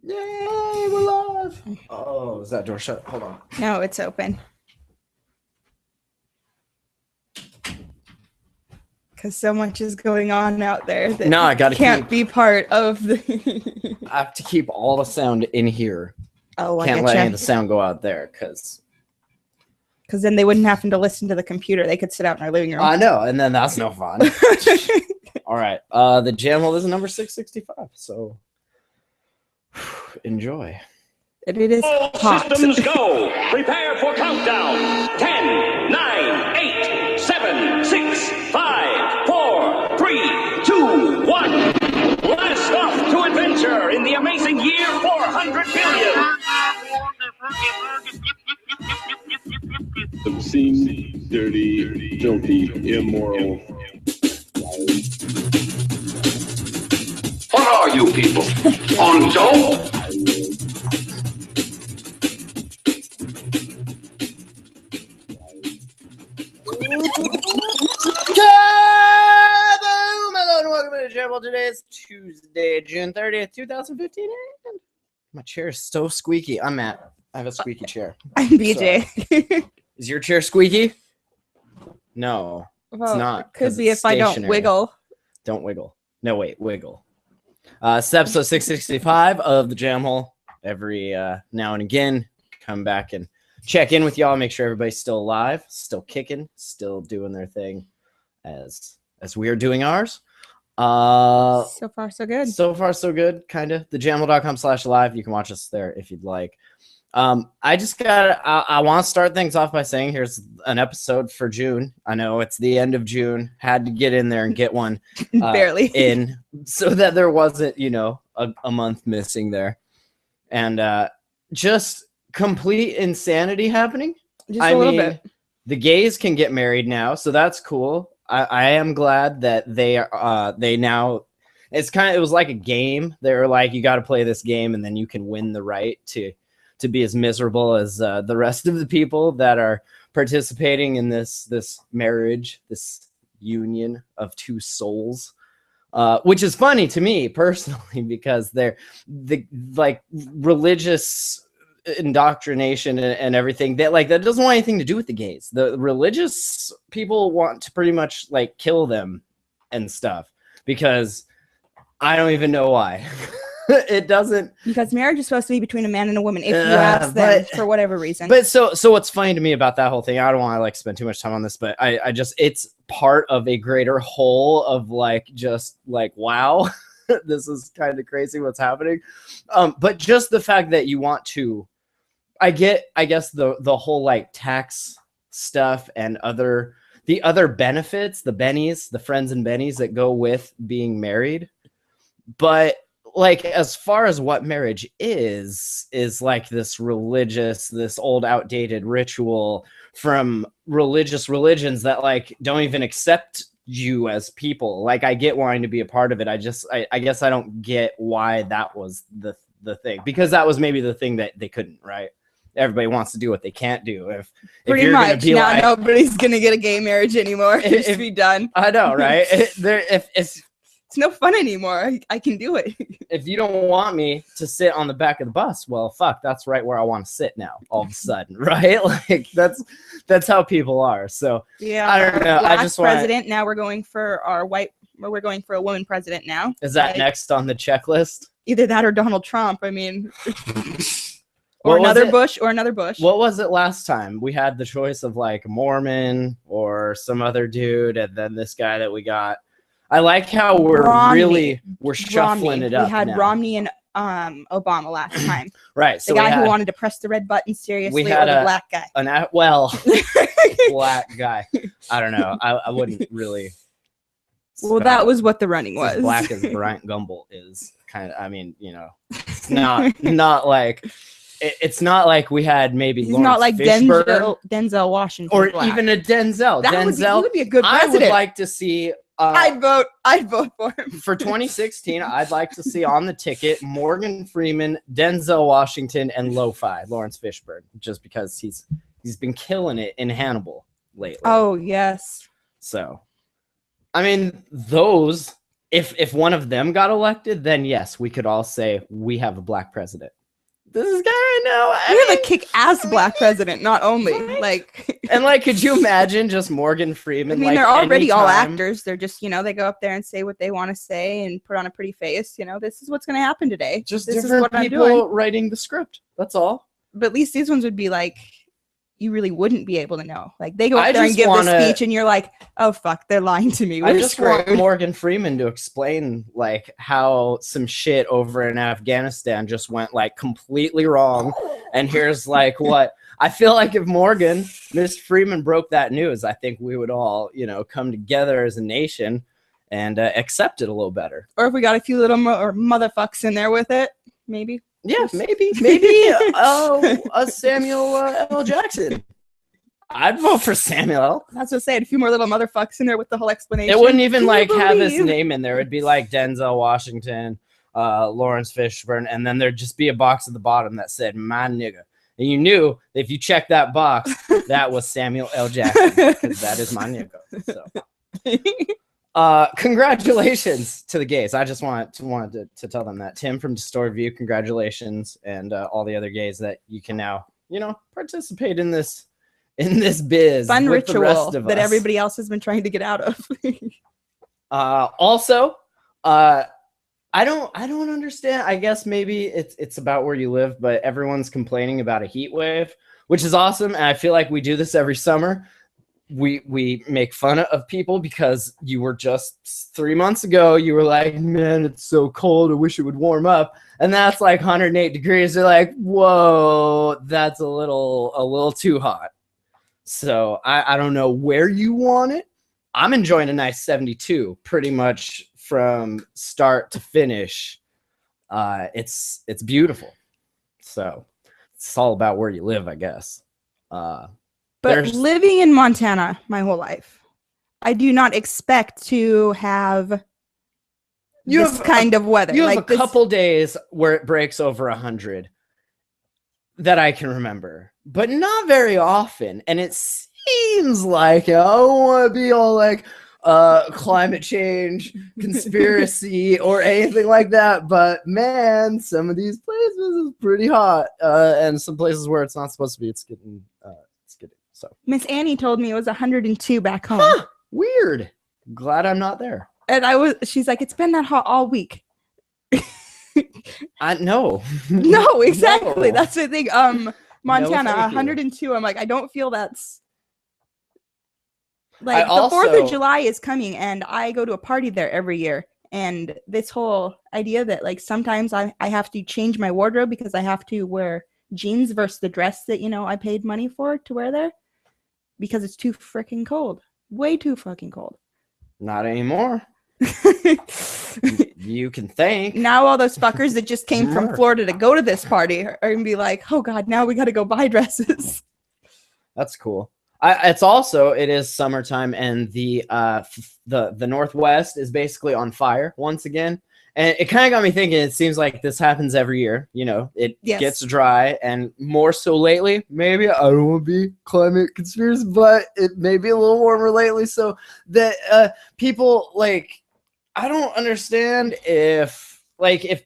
Yay, we're live. Oh, is that door shut? Hold on. No, it's open. Because so much is going on out there that I gotta can't be part of the. I have to keep all the sound in here. Oh, I Can't let any of getcha. the sound go out there because then they wouldn't have to listen to the computer. They could sit out in our living room. I know, and then that's no fun. All right. The Jamhole is number 665, so enjoy. It is hot. Systems go. Prepare for countdown. 10, 9, 8, 7, 6, 5, 4, 3, 2, 1. Blast off to adventure in the amazing year 400 billion. Obscene, dirty, filthy, immoral. What are you people? On dope? Hello and welcome to the Jamhole. Today is Tuesday, June 30th, 2015. And my chair is so squeaky. I'm Matt. I have a squeaky chair. I'm BJ. Is your chair squeaky? No, Well, it's not. It could 'cause be it's if I don't stationary. wiggle. Don't wiggle. No, wait, wiggle. It's episode 665 of the Jamhole. Every now and again, come back and check in with y'all, make sure everybody's still alive, still kicking, still doing their thing as we are doing ours. So far, so good. So far, so good, kind of. Thejamhole.com/live. You can watch us there if you'd like. I just I want to start things off by saying here's an episode for June. I know it's the end of June. Had to get in there and get one Barely. in so that there wasn't, a month missing there. And just complete insanity happening. Just a little bit. The gays can get married now, so that's cool. I am glad that they now. It was like a game. They were like, you got to play this game, and then you can win the right to be as miserable as the rest of the people that are participating in this marriage, this union of two souls. Which is funny to me personally because they're the religious indoctrination and everything that doesn't want anything to do with the gays. The religious people want to pretty much kill them and stuff because I don't even know why. It doesn't, because marriage is supposed to be between a man and a woman if you ask them for whatever reason. But so what's funny to me about that whole thing, I don't want to spend too much time on this, but I just, it's part of a greater whole of wow, this is kind of crazy what's happening. But just the fact that you want to, I guess the whole tax stuff and the other benefits, the bennies, the friends and bennies that go with being married. But as far as what marriage is this religious, this old outdated ritual from religious religions that don't even accept you as people. I get wanting to be a part of it. I guess I don't get why that was the thing, because that was maybe the thing that they couldn't, right? Everybody wants to do what they can't do. If pretty you're much be now, nobody's gonna get a gay marriage anymore. It should be done. I know, right? It's no fun anymore. I can do it. If you don't want me to sit on the back of the bus, well, fuck, that's right where I want to sit now. All of a sudden, right? That's how people are. So yeah, I don't know. I just president. Now we're going for we're going for a woman president now. Is that next on the checklist? Either that or Donald Trump. I mean, or another Bush. What was it last time? We had the choice of Mormon or some other dude, and then this guy that we got. I like how we're shuffling it up. We had now. Romney and Obama last time. Right. So the guy who wanted to press the red button seriously, we had or the black guy. Black guy. I don't know. I wouldn't really. Well, that was what the running was. As black as Bryant Gumbel is kind of. I mean, it's not like. It's not like we had maybe. He's Lawrence not like Fishburne, Denzel Washington, or black. even a Denzel. He would be a good president. I would like to see. I'd vote for him for 2016. I'd like to see on the ticket Morgan Freeman, Denzel Washington, and Lo-Fi Lawrence Fishburne, just because he's been killing it in Hannibal lately. Oh yes. So, I mean, those if one of them got elected, then yes, we could all say we have a black president. This is guy right now. We have a kick-ass black president, not only like. And like, could you imagine just Morgan Freeman? I mean, like, they're already all anytime- actors. They're just, they go up there and say what they want to say and put on a pretty face. This is what's going to happen today. Just this is different what I'm people doing. writing the script. That's all. But at least these ones would be like, you really wouldn't be able to know. Like they go I up there and just give wanna- the speech, and you're like, oh fuck, they're lying to me. I We're just want screwed. Morgan Freeman to explain like how some shit over in Afghanistan just went like completely wrong. And here's like what I feel like if Miss Freeman broke that news, I think we would all, come together as a nation and accept it a little better. Or if we got a few little or motherfucks in there with it, maybe. Yeah, maybe a Samuel L. Jackson. I'd vote for Samuel. That's what I said. A few more little motherfucks in there with the whole explanation. It wouldn't even Do you like have his believe? name in there. It'd be like Denzel Washington, Lawrence Fishburne, and then there'd just be a box at the bottom that said "my nigga." And you knew that if you checked that box, that was Samuel L. Jackson, because that is my nigga. So. Congratulations to the gays. I just wanted to tell them that. Tim from Distort View, congratulations, and all the other gays that you can now, participate in this biz. Fun with the ritual rest of that us. everybody else has been trying to get out of. Also, I don't understand. I guess maybe it's about where you live, but everyone's complaining about a heat wave, which is awesome. And I feel like we do this every summer. We make fun of people because you were just 3 months ago, you were like, man, it's so cold. I wish it would warm up. And that's like 108 degrees. They're like, whoa, that's a little too hot. So I don't know where you want it. I'm enjoying a nice 72 pretty much from start to finish. It's beautiful. So it's all about where you live, I guess. But living in Montana my whole life, I do not expect to have this kind of weather. You have like a couple days where it breaks over 100 that I can remember, but not very often. And it seems like I don't want to be all like climate change, conspiracy, or anything like that. But man, some of these places is pretty hot, and some places where it's not supposed to be, it's getting. So Miss Annie told me it was 102 back home. Huh, weird. Glad I'm not there. And she's like, it's been that hot all week. I know. No, exactly. No. That's the thing. Montana, No, thank you. 102. I'm like, I don't feel that's like I the 4th also- of July is coming, and I go to a party there every year. And this whole idea that like sometimes I have to change my wardrobe because I have to wear jeans versus the dress that I paid money for to wear there because it's too freaking cold. Way too fucking cold. Not anymore. You can thank. Now all those fuckers that just came from Sure. Florida to go to this party are gonna be like, oh god, now we got to go buy dresses. That's cool. It is summertime, and the Northwest is basically on fire once again. And it kind of got me thinking, it seems like this happens every year. It Yes. gets dry, and more so lately. Maybe I don't want to be climate conspiracy, but it may be a little warmer lately. So that people like, I don't understand if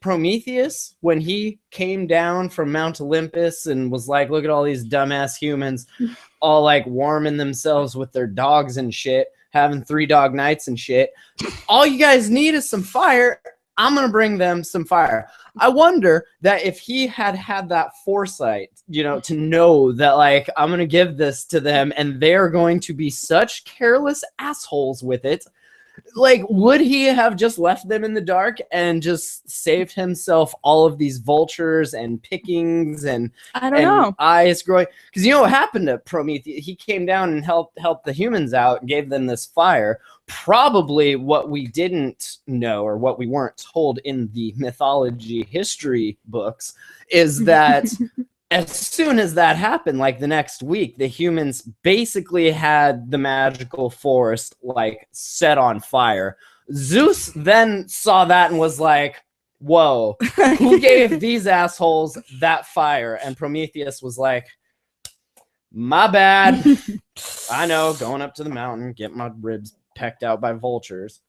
Prometheus, when he came down from Mount Olympus and was like, look at all these dumbass humans all like warming themselves with their dogs and shit, having 3 dog nights and shit. All you guys need is some fire. I'm going to bring them some fire. I wonder that if he had that foresight, to know that like, I'm going to give this to them and they're going to be such careless assholes with it. Like, would he have just left them in the dark and just saved himself all of these vultures and pickings and I don't know. eyes growing? Because what happened to Prometheus? He came down and helped the humans out, gave them this fire. Probably what we didn't know, or what we weren't told in the mythology history books, is that as soon as that happened, like the next week, the humans basically had the magical forest like set on fire. Zeus then saw that and was like, whoa, who gave these assholes that fire? And Prometheus was like, my bad. I know, going up to the mountain, get my ribs pecked out by vultures.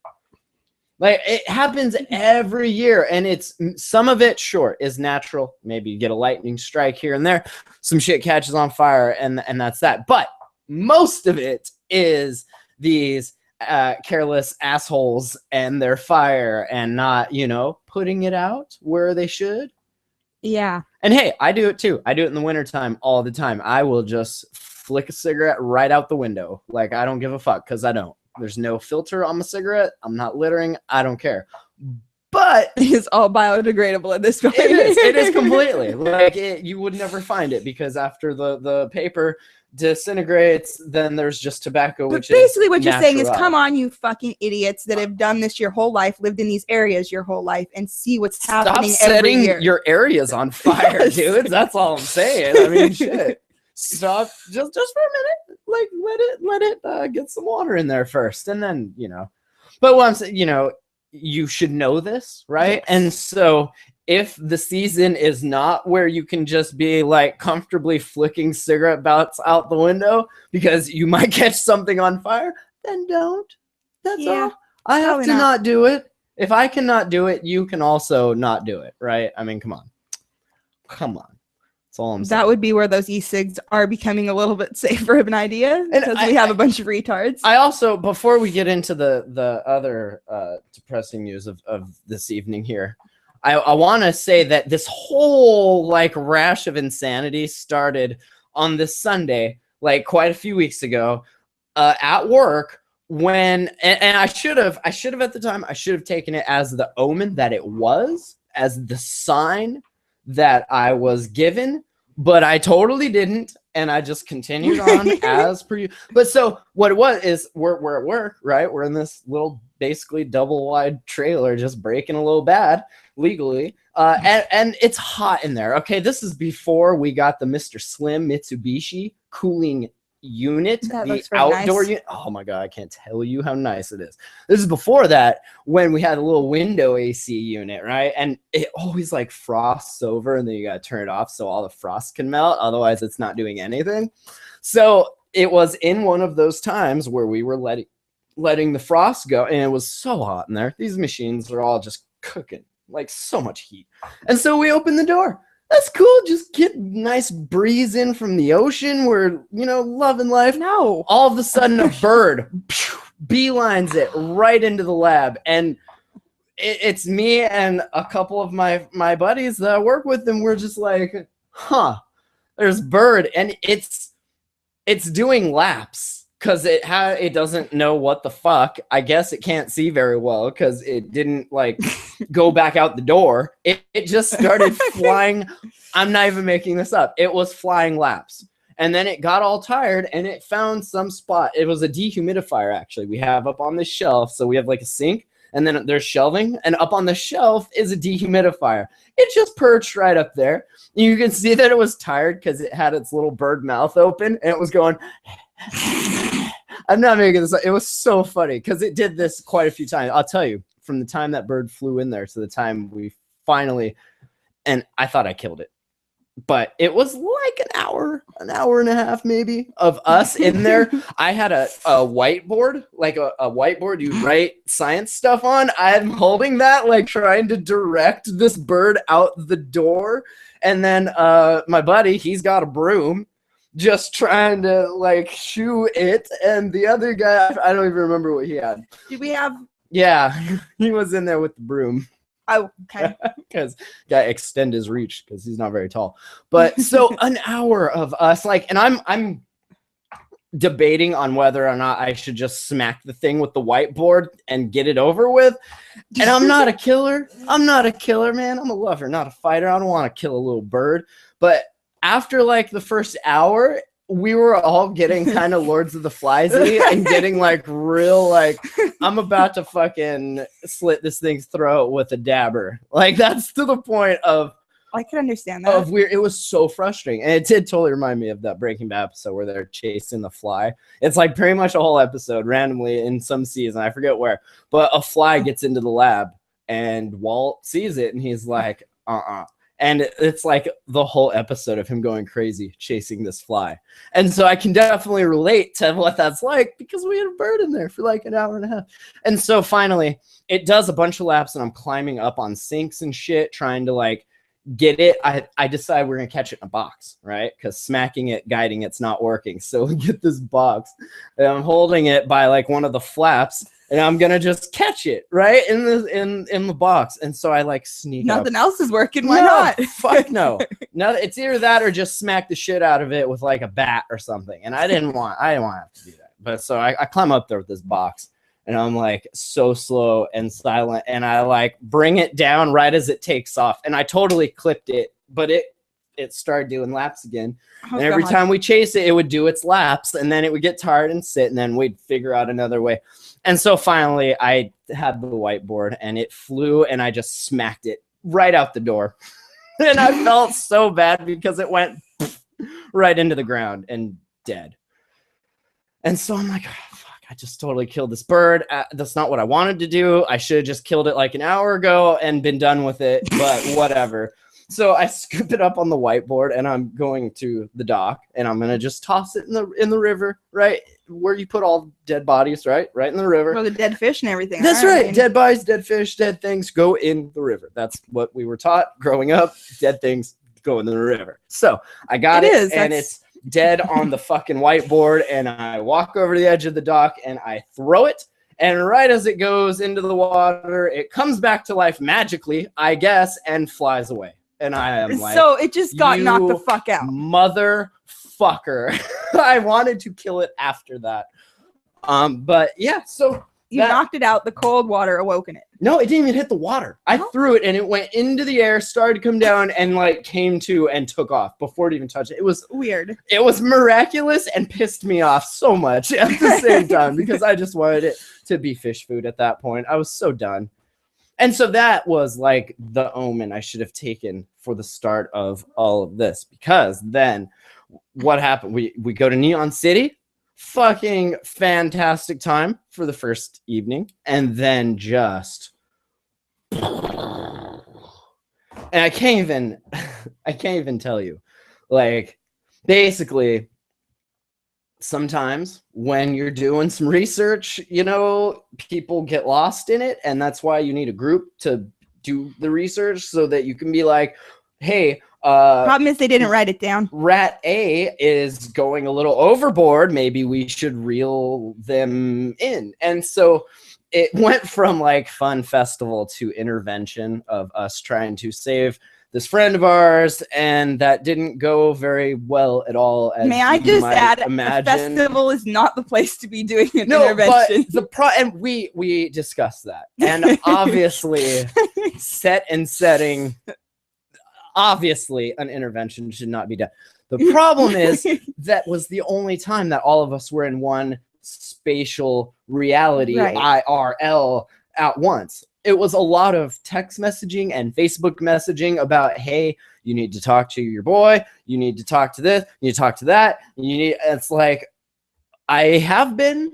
Like it happens every year, and it's some of it sure is natural. Maybe you get a lightning strike here and there, some shit catches on fire, and that's that. But most of it is these careless assholes and their fire and not, putting it out where they should. Yeah. And hey, I do it too. I do it in the wintertime all the time. I will just flick a cigarette right out the window. Like I don't give a fuck because I don't. There's no filter on my cigarette. I'm not littering. I don't care. But it's all biodegradable at this point. It is completely. Like you would never find it because after the paper disintegrates, then there's just tobacco. But which basically is what you're saying is, natural. come on, you fucking idiots that have done this your whole life, lived in these areas your whole life, and see what's happening Stop every setting year. your areas on fire, Yes. dudes. That's all I'm saying. I mean, shit. Stop just for a minute. Like let it get some water in there first, and then But what I'm saying, you should know this, right? Yes. And so if the season is not where you can just be like comfortably flicking cigarette butts out the window because you might catch something on fire, then don't. That's all. I have probably to not. not do it. If I cannot do it, you can also not do it, right? I mean, come on. That's all I'm saying. That would be where those e-cigs are becoming a little bit safer of an idea because we have a bunch of retards. I also, before we get into the other depressing news of this evening here, I want to say that this whole like rash of insanity started on this Sunday, like quite a few weeks ago, at work when, and I should have at the time, I should have taken it as the omen that it was, as the sign that I was given, but I totally didn't, and I just continued on as per you. But so what it was is we're at work, right? We're in this little basically double wide trailer, just breaking a little bad legally, and it's hot in there. Okay, this is before we got the Mr. Slim Mitsubishi cooling unit, That the looks very outdoor nice. unit. Oh my god, I can't tell you how nice it is. This is before that, when we had a little window AC unit, right? And it always like frosts over, and then you gotta turn it off so all the frost can melt, otherwise it's not doing anything. So it was in one of those times where we were letting the frost go, and it was so hot in there. These machines are all just cooking, like so much heat. And so we opened the door. That's cool. Just get nice breeze in from the ocean. We're, loving life. No. All of a sudden, a bird beelines it right into the lab. And it's me and a couple of my buddies that I work with, and we're just like, there's bird. And it's doing laps because it doesn't know what the fuck. I guess it can't see very well because it didn't like go back out the door. It just started flying. I'm not even making this up. It was flying laps. And then it got all tired and it found some spot. It was a dehumidifier, actually. We have up on this shelf. So we have like a sink and then there's shelving. And up on the shelf is a dehumidifier. It just perched right up there. You can see that it was tired because it had its little bird mouth open and it was going... I'm not making this up. It was so funny because it did this quite a few times. I'll tell you, from the time that bird flew in there to the time we finally, and I thought I killed it, but it was like an hour and a half maybe of us in there. I had a whiteboard, like a whiteboard you write science stuff on. I'm holding that, like trying to direct this bird out the door. And then my buddy, he's got a broom, just trying to like shoo it, and the other guy, I don't even remember what he had. Did we have? Yeah, he was in there with the broom. Oh, okay. Because got to extend his reach because he's not very tall. But so an hour of us, like, and I'm debating on whether or not I should just smack the thing with the whiteboard and get it over with. And I'm not a killer. I'm not a killer, man. I'm a lover, not a fighter. I don't want to kill a little bird. But after like the first hour, we were all getting kind of Lords of the Fliesy and getting like real, like, I'm about to fucking slit this thing's throat with a dabber. Like, that's to the point of I could understand that. weird. It was so frustrating. And it did totally remind me of that Breaking Bad episode where they're chasing the fly. It's like pretty much a whole episode randomly in some season. I forget where. But a fly gets into the lab and Walt sees it and he's like, And it's like the whole episode of him going crazy chasing this fly. And so I can definitely relate to what that's like because we had a bird in there for like an hour and a half. And so finally it does a bunch of laps and I'm climbing up on sinks and shit, trying to like get it. I decide we're going to catch it in a box, right? Because smacking it, guiding it's not working. So we get this box and I'm holding it by like one of the flaps and I'm going to just catch it right in the box. And so I like sneak Nothing up. else is working. Why not? Fuck no. No, it's either that or just smack the shit out of it with like a bat or something. And I didn't want to have to do that. But so I climb up there with this box and I'm like so slow and silent. And I like bring it down right as it takes off. And I totally clipped it, but it started doing laps again. Oh, and every God. time we chase it, it would do its laps and then it would get tired and sit and then we'd figure out another way. And so finally I had the whiteboard and it flew and I just smacked it right out the door. And I felt so bad because it went right into the ground and dead. And so I'm like, oh, fuck, I just totally killed this bird. That's not what I wanted to do. I should have just killed it like an hour ago and been done with it, but whatever. So I scoop it up on the whiteboard and I'm going to the dock and I'm going to just toss it in the river, right? Where you put all dead bodies, right? Right in the river. For the dead fish and everything. That's right. right. I mean, Dead bodies, dead fish, dead things go in the river. That's what we were taught growing up. Dead things go in the river. So I got it and it's dead on the fucking whiteboard. And I walk over to the edge of the dock and I throw it. And right as it goes into the water, it comes back to life magically, I guess, and flies away. And I am like, so it just got knocked the "You fuck out. motherfucker." I wanted to kill it after that. But yeah, so You knocked it out. The cold water awoken it. no, it didn't even hit the water. I threw it and it went into the air, started to come down and like came to and took off before it even touched it. It was Weird. It was miraculous and pissed me off so much at the same time because I just wanted it to be fish food at that point. I was so done. And so that was like the omen I should have taken for the start of all of this, because then what happened? We go to Neon City, fucking fantastic time for the first evening, and then just and I can't even tell you. Like basically sometimes when you're doing some research, you know, people get lost in it, and that's why you need a group to do the research so that you can be like, hey, Problem is they didn't write it down. Rat A is going a little overboard. Maybe we should reel them in. And so it went from like fun festival to intervention of us trying to save this friend of ours, and that didn't go very well at all. As May I you just might add, imagine. a festival is not the place to be doing an No, intervention. but and we discussed that, and obviously set and setting. Obviously, an intervention should not be done. The problem is that was the only time that all of us were in one spatial reality, Right. IRL, at once. It was a lot of text messaging and Facebook messaging about, hey, you need to talk to your boy, you need to talk to this, you need to talk to that. It's like, I have been,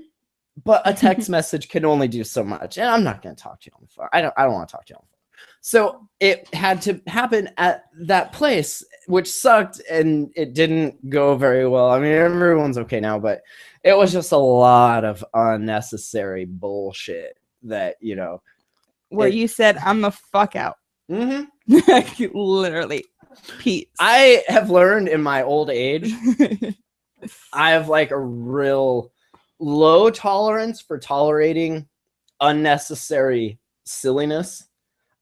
but a text message can only do so much. And I'm not going to talk to you on the phone. I don't want to talk to you on the phone. So it had to happen at that place, which sucked, and it didn't go very well. I mean, everyone's okay now, but it was just a lot of unnecessary bullshit that, you know. Where you said, I'm a fuck out. Mm-hmm. Literally. Peace. I have learned in my old age, I have like a real low tolerance for tolerating unnecessary silliness.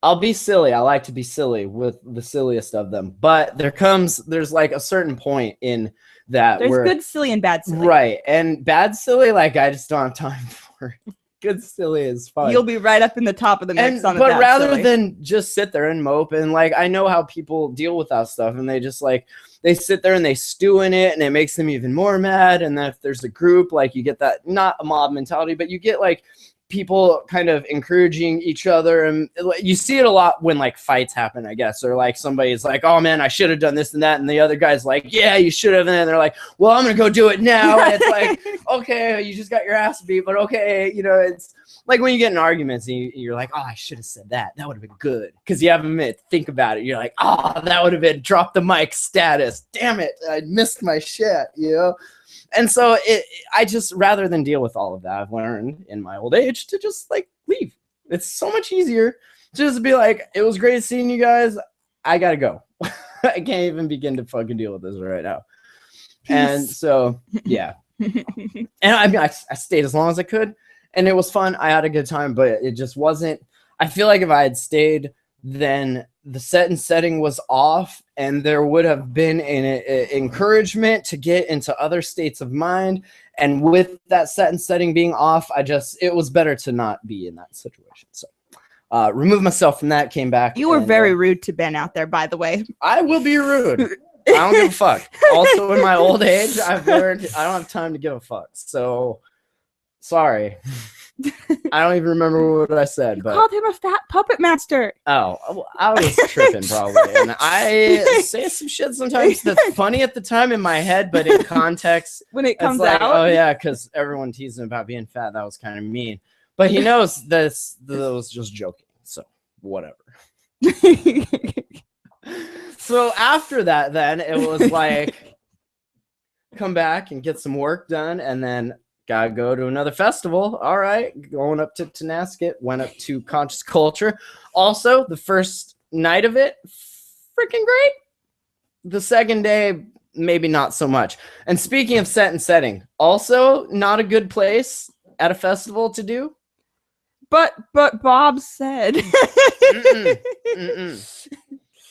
I'll be silly. I like to be silly with the silliest of them. But there's like a certain point in that There's where good silly and bad silly. right. And bad silly, like I just don't have time for. Good silly is fun. You'll be right up in the top of the mix on the but bad rather silly. than just sit there and mope, and like I know how people deal with that stuff, and they just like they sit there and they stew in it, and it makes them even more mad. And then if there's a group, like you get that, not a mob mentality, but you get like people kind of encouraging each other, and you see it a lot when like fights happen, I guess, or like somebody's like, oh man, I should have done this and that, and the other guy's like, yeah, you should have, and then they're like, well, I'm gonna go do it now, and it's like, okay, you just got your ass beat, but okay, you know, it's like when you get in arguments and you're like, oh, I should have said that would have been good, because you have a minute to think about it. You're like, oh, that would have been drop the mic status, damn it, I missed my shit, you know. And so I just, rather than deal with all of that, I've learned in my old age to just like leave. It's so much easier just to be like, it was great seeing you guys. I gotta go. I can't even begin to fucking deal with this right now. And so, yeah. And I mean, I stayed as long as I could, and it was fun. I had a good time, but it just wasn't. I feel like if I had stayed, then the setting was off, and there would have been an encouragement to get into other states of mind. And with that setting being off, it was better to not be in that situation. So remove myself from that, came back. You were very rude to Ben out there, by the way. I will be rude. I don't give a fuck. Also, in my old age, I've learned I don't have time to give a fuck. So sorry. I don't even remember what I said, but called him a fat puppet master. Oh, I was tripping probably, and I say some shit sometimes that's funny at the time in my head, but in context, when it comes like, out, oh yeah, because everyone teased him about being fat. That was kind of mean, but he knows that was just joking, so whatever. So after that, then it was like, come back and get some work done, and then gotta go to another festival. All right, going up to Tenasket, went up to Conscious Culture. Also, the first night of it, freaking great. The second day, maybe not so much. And speaking of setting, also not a good place at a festival to do. But Bob said.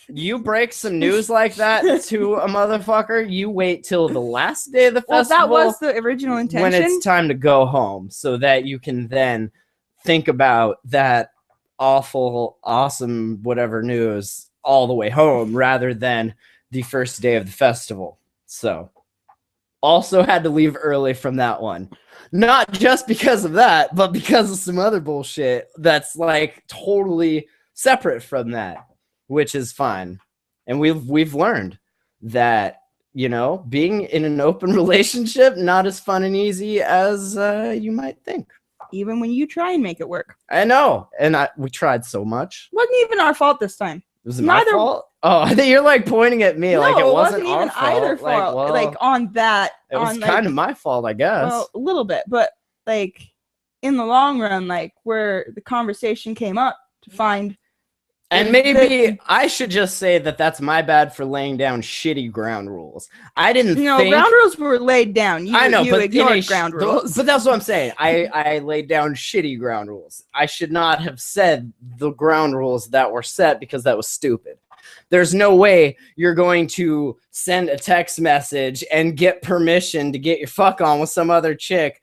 You break some news like that to a motherfucker, you wait till the last day of the festival. Well, that was the original intention. When it's time to go home, so that you can then think about that awful, awesome, whatever news all the way home, rather than the first day of the festival. So, also had to leave early from that one. Not just because of that, but because of some other bullshit that's like totally separate from that. Which is fine. And we've learned that, you know, being in an open relationship, not as fun and easy as you might think. Even when you try and make it work. I know. And we tried so much. Wasn't even our fault this time. Was it my fault? Oh, I think you're like pointing at me, no, like it wasn't even our fault. Either fault. Well, like on that. It was kind of my fault, I guess. Well, a little bit. But like in the long run, like where the conversation came up to find. And maybe I should just say that that's my bad for laying down shitty ground rules. I didn't think... ground rules were laid down. I know, but ignored ground rules. But that's what I'm saying. I laid down shitty ground rules. I should not have said the ground rules that were set because that was stupid. There's no way you're going to send a text message and get permission to get your fuck on with some other chick.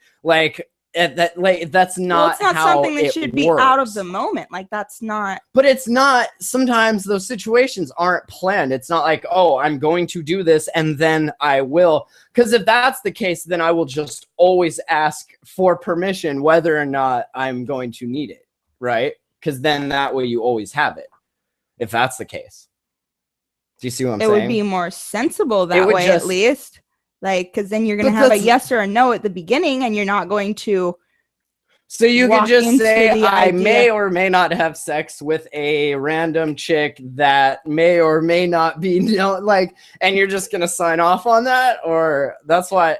That's not it's not how something that it should be works. out of the moment. Like that's not. But it's not. Sometimes those situations aren't planned. It's not like, oh, I'm going to do this and then I will. Because if that's the case, then I will just always ask for permission whether or not I'm going to need it, right? Because then that way you always have it. If that's the case. Do you see what I'm saying? It would be more sensible that way, at least. Like, because then you're going to have a yes or a no at the beginning, and you're not going to. So you can just say, I may or may not have sex with a random chick that may or may not be, and you're just going to sign off on that? Or that's why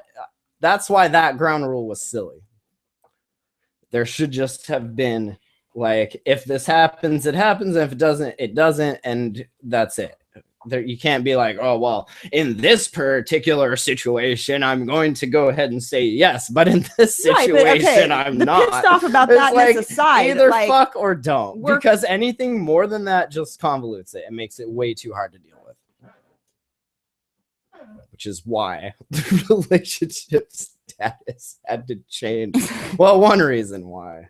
that ground rule was silly. There should just have been, like, if this happens, it happens. And if it doesn't, it doesn't. And that's it. You can't be like, oh, well, in this particular situation, I'm going to go ahead and say yes, but in this situation, I'm not. Pissed off about that like, aside, either fuck or don't, because anything more than that just convolutes it and makes it way too hard to deal with. Which is why the relationship status had to change. Well, one reason why.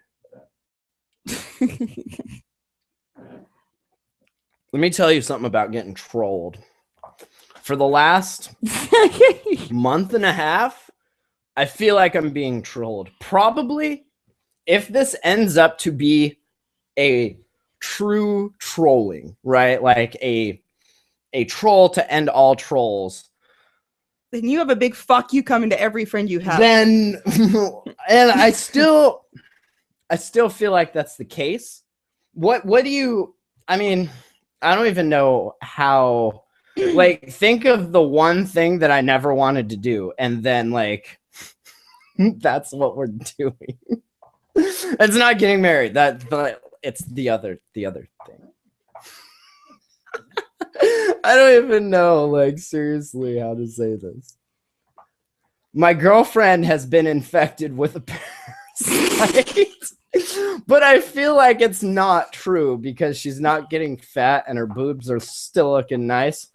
Let me tell you something about getting trolled. For the last month and a half, I feel like I'm being trolled. Probably if this ends up to be a true trolling, right? Like a troll to end all trolls, then you have a big fuck you coming to every friend you have. then and I still feel like that's the case. What do you, I mean, I don't even know how, like, think of the one thing that I never wanted to do, and then like that's what we're doing. It's not getting married. But it's the other thing. I don't even know, like, seriously, how to say this. My girlfriend has been infected with a parasite, but I feel like it's not true because she's not getting fat and her boobs are still looking nice.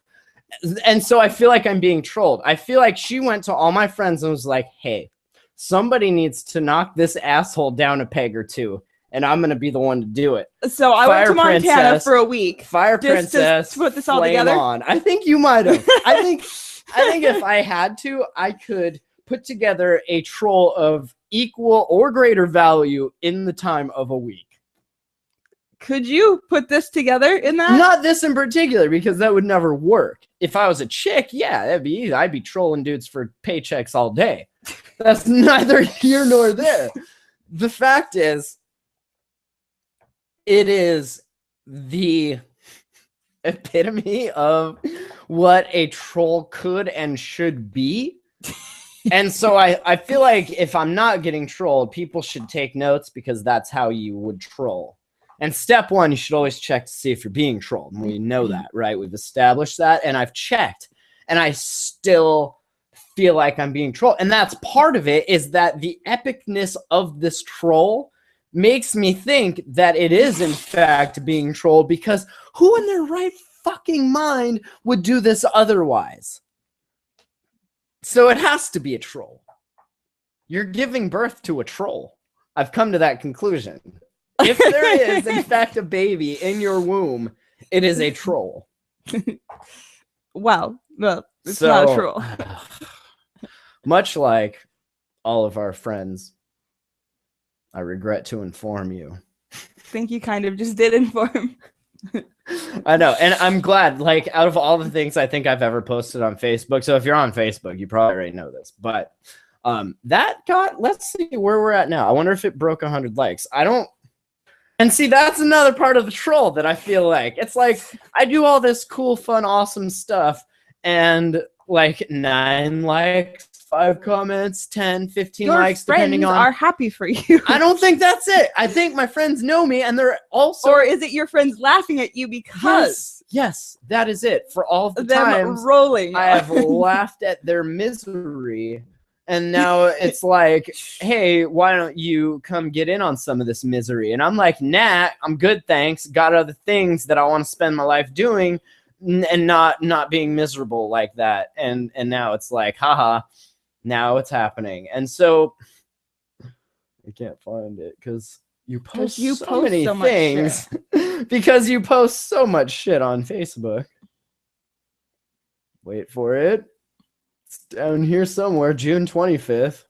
And so I feel like I'm being trolled. I feel like she went to all my friends and was like, hey, somebody needs to knock this asshole down a peg or two, and I'm going to be the one to do it. So I went to Montana for a week. Fire Princess, to put this all flame together. on. I think you might have. I think if I had to, I could put together a troll of equal or greater value in the time of a week. Could you put this together in that? Not this in particular, because that would never work. If I was a chick, yeah, that'd be easy. I'd be trolling dudes for paychecks all day. That's neither here nor there. The fact is, it is the epitome of what a troll could and should be. And so I feel like if I'm not getting trolled, people should take notes, because that's how you would troll. And step one, you should always check to see if you're being trolled. And we know that, right? We've established that, and I've checked, and I still feel like I'm being trolled. And that's part of it, is that the epicness of this troll makes me think that it is, in fact, being trolled, because who in their right fucking mind would do this otherwise? So it has to be a troll. You're giving birth to a troll. I've come to that conclusion. If there is, in fact, a baby in your womb, it is a troll. Well, it's not a troll. Much like all of our friends, I regret to inform you. I think you kind of just did inform. I know, and I'm glad, like, out of all the things I think I've ever posted on Facebook, so if you're on Facebook, you probably already know this, but that got, let's see where we're at now. I wonder if it broke 100 likes. I don't. And see, that's another part of the troll that I feel like. It's like, I do all this cool, fun, awesome stuff, and like 9 likes, 5 comments, 10, 15 likes, depending on. Your friends are happy for you. I don't think that's it. I think my friends know me, and they're also. Or is it your friends laughing at you because? Yes, that is it. For all the them times rolling. I have laughed at their misery. And now it's like, hey, why don't you come get in on some of this misery? And I'm like, nah, I'm good, thanks. Got other things that I want to spend my life doing, and not being miserable like that. And now it's like, haha, now it's happening. And so I can't find it because you post so many things. Because you post so much shit on Facebook. Wait for it. It's down here somewhere, June 25th.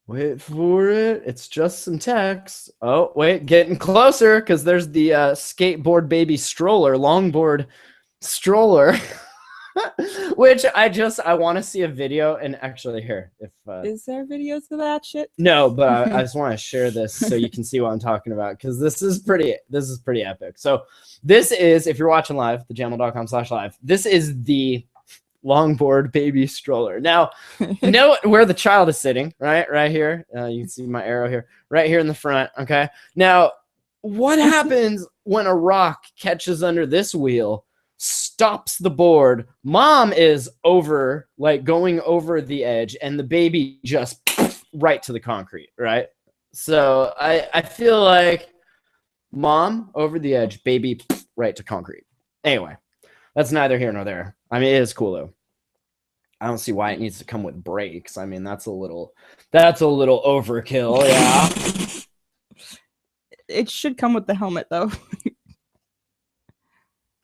Wait for it. It's just some text. Oh, wait, getting closer, because there's the skateboard baby stroller, longboard stroller, which I want to see a video. And actually, here, if is there videos of that shit? No, but I just want to share this so you can see what I'm talking about, because this is pretty epic. So this is, if you're watching live, thejamhole.com/live, this is the longboard baby stroller. Now, you know where the child is sitting, right here. You can see my arrow here, right here in the front. Okay. Now, what happens when a rock catches under this wheel, stops the board? Mom is over, like going over the edge, and the baby just right to the concrete, right? So I feel like mom over the edge, baby right to concrete. Anyway, that's neither here nor there. I mean, it is cool though. I don't see why it needs to come with brakes. I mean, that's a little overkill, yeah. It should come with the helmet though.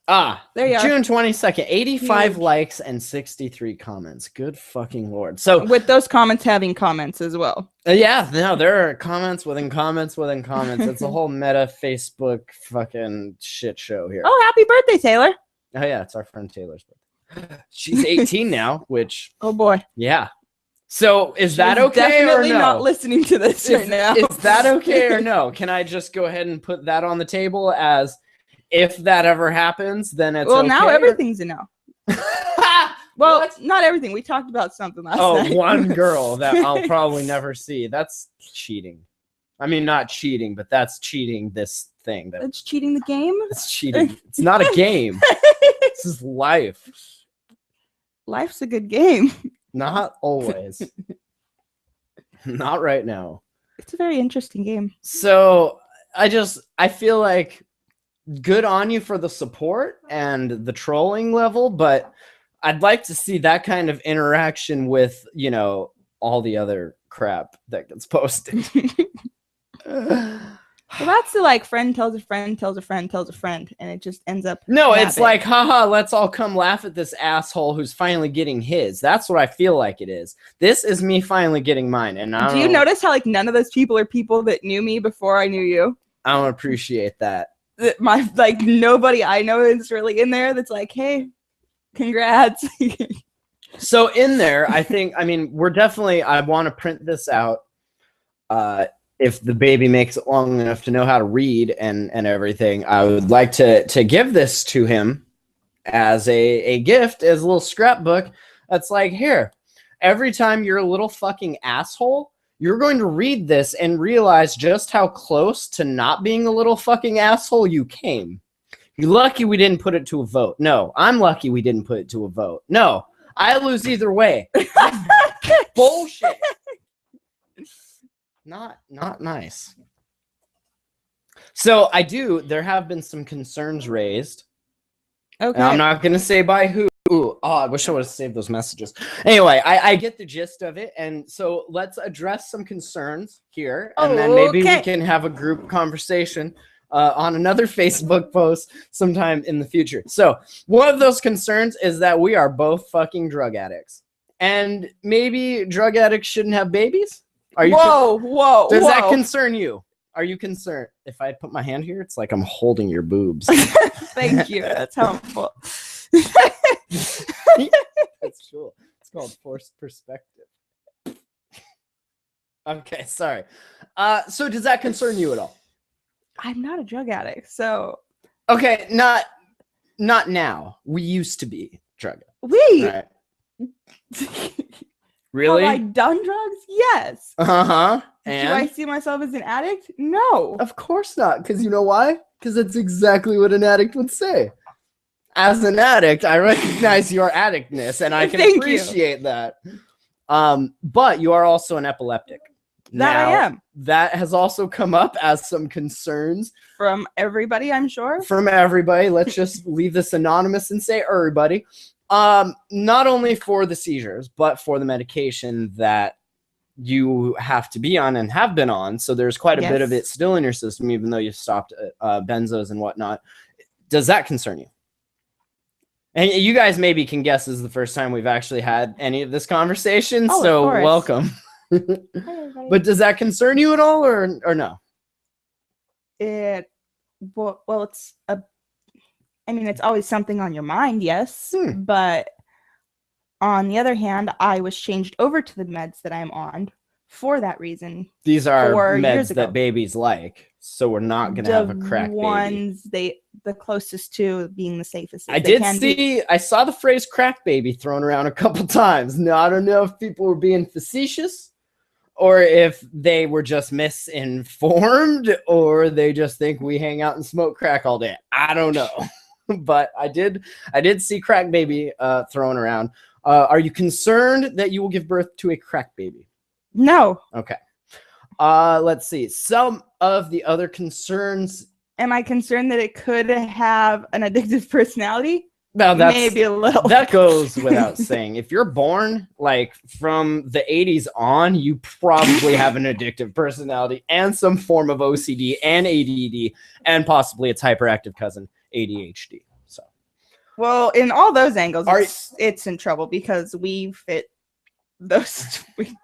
There you are. June 22nd, 85 Huge. likes and 63 comments. Good fucking Lord. So With those comments having comments as well. yeah, no, there are comments within comments within comments. It's a whole meta Facebook fucking shit show here. Oh, happy birthday, Taylor. Oh yeah, it's our friend Taylor's birthday. She's 18 now, which Oh boy. yeah. So is that She's okay or definitely no? not listening to this right now. Is that okay or no? Can I just go ahead and put that on the table as if that ever happens, then it's Well, okay? now everything's a no. Well, What? not everything. We talked about something last Oh, night. one girl that I'll probably never see. That's cheating. I mean, not cheating, but that's cheating this thing. That's cheating the game. It's cheating. It's not a game. This is life. Life's a good game. Not always. Not right now. It's a very interesting game. So I feel like good on you for the support and the trolling level, but I'd like to see that kind of interaction with, you know, all the other crap that gets posted. Well, that's the like friend tells a friend tells a friend tells a friend, and it just ends up. No, it's napping. like, haha, let's all come laugh at this asshole who's finally getting his. That's what I feel like it is. This is me finally getting mine. And I Do you notice how like none of those people are people that knew me before I knew you? I don't appreciate that. That my like nobody I know is really in there that's like, hey, congrats. So in there, I mean, we're definitely, I want to print this out. If the baby makes it long enough to know how to read and everything, I would like to give this to him as a gift, as a little scrapbook. That's like, here, every time you're a little fucking asshole, you're going to read this and realize just how close to not being a little fucking asshole you came. You're lucky we didn't put it to a vote. No, I'm lucky we didn't put it to a vote. No, I lose either way. Bullshit. Not nice. So there have been some concerns raised. Okay. And I'm not going to say by who. Ooh, oh, I wish I would have saved those messages. Anyway, I get the gist of it. And so let's address some concerns here. And then maybe we can have a group conversation on another Facebook post sometime in the future. So one of those concerns is that we are both fucking drug addicts. And maybe drug addicts shouldn't have babies? Are you whoa. Does that concern you? Are you concerned? If I put my hand here, it's like I'm holding your boobs. Thank you. That's helpful. That's cool. It's called forced perspective. Okay, sorry. So does that concern you at all? I'm not a drug addict, so Okay, not now. We used to be drug addicts. we Right. Really? have I done drugs? Yes. Uh-huh. Do I And see myself as an addict? No. of course not, because you know why? Because it's exactly what an addict would say. As an addict, I recognize your addictness, and I can Thank you. appreciate that. But you are also an epileptic. That I am. That has also come up as some concerns From everybody, I'm sure. from everybody. Let's just leave this anonymous and say everybody. Not only for the seizures, but for the medication that you have to be on and have been on. So there's quite a bit of it still in your system, even though you've stopped benzos and whatnot. Does that concern you? And you guys maybe can guess this is the first time we've actually had any of this conversation. Oh, so of course. welcome. Hi, everybody. But does that concern you at all or no? Well, it's always something on your mind, yes. But on the other hand, I was changed over to the meds that I'm on for that reason. These are 4 years meds ago. that babies like. So we're not going to have a crack baby. Ones the closest to being the safest. I saw the phrase crack baby thrown around a couple times. Now, I don't know if people were being facetious or if they were just misinformed or they just think we hang out and smoke crack all day. I don't know. But I did see crack baby thrown around. Are you concerned that you will give birth to a crack baby? No. Okay. Let's see. Some of the other concerns. Am I concerned that it could have an addictive personality? Well, Maybe a little. That goes without saying. If you're born like from the 80s on, you probably have an addictive personality and some form of OCD and ADD and possibly its hyperactive cousin, ADHD. So Well, in all those angles, it's in trouble because we fit those.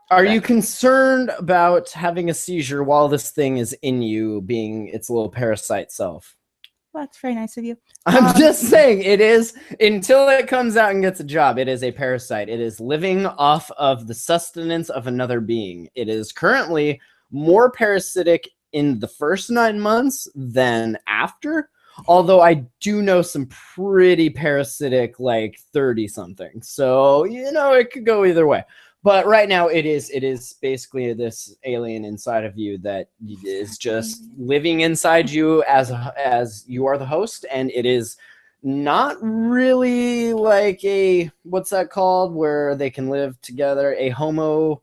Are you concerned about having a seizure while this thing is in you, being its little parasite self? Well, that's very nice of you. I'm just saying, it is, until it comes out and gets a job, it is a parasite. It is living off of the sustenance of another being. It is currently more parasitic in the first 9 months than after. Although I do know some pretty parasitic, like 30-something. So, it could go either way. But right now it is basically this alien inside of you that is just living inside you as you are the host, and it is not really like a, what's that called, where they can live together, a homo,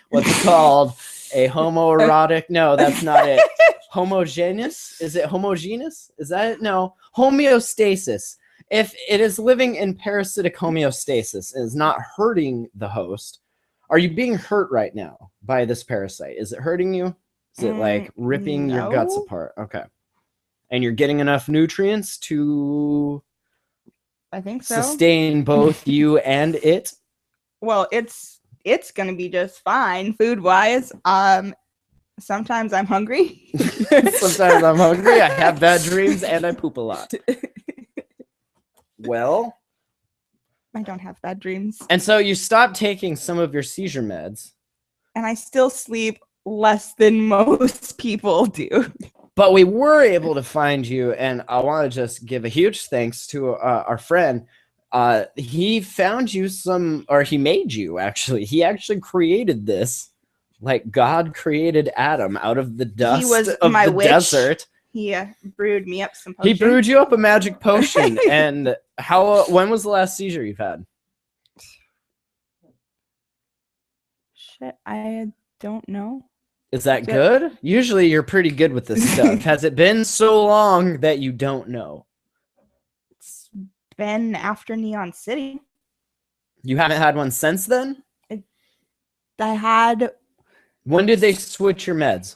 what's it called? A homoerotic? No, that's not it. Homogeneous? Is it homogeneous? Is that it? No. Homeostasis. If it is living in parasitic homeostasis and is not hurting the host, are you being hurt right now by this parasite? Is it hurting you? Is it like ripping your guts apart? Okay. And you're getting enough nutrients to, I think so, sustain both you and it? Well, it's going to be just fine food-wise. Sometimes I'm hungry. Sometimes I'm hungry. I have bad dreams and I poop a lot. Well, I don't have bad dreams. And so you stopped taking some of your seizure meds. And I still sleep less than most people do. But we were able to find you, and I want to just give a huge thanks to our friend. He found you he made you, actually. He actually created this, like God created Adam out of the dust of the desert. He brewed me up some potion. He brewed you up a magic potion. And when was the last seizure you've had? Shit, I don't know. Is that good? Usually you're pretty good with this stuff. Has it been so long that you don't know? It's been after Neon City. You haven't had one since then? I had... When did they switch your meds?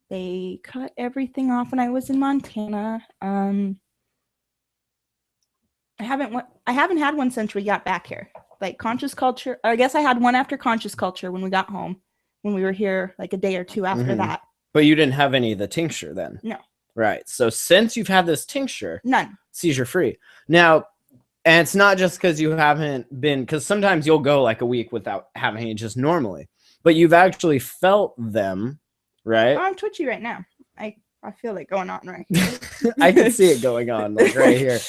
They cut everything off when I was in Montana. I haven't had one since we got back here. Like Conscious Culture. I guess I had one after Conscious Culture when we got home. When we were here, like a day or two after that. But you didn't have any of the tincture then? No. Right. So since you've had this tincture, none. Seizure free. Now, and it's not just because you haven't been, because sometimes you'll go like a week without having it just normally. But you've actually felt them, right? Oh, I'm twitchy right now. I feel it going on right here. I can see it going on like right here.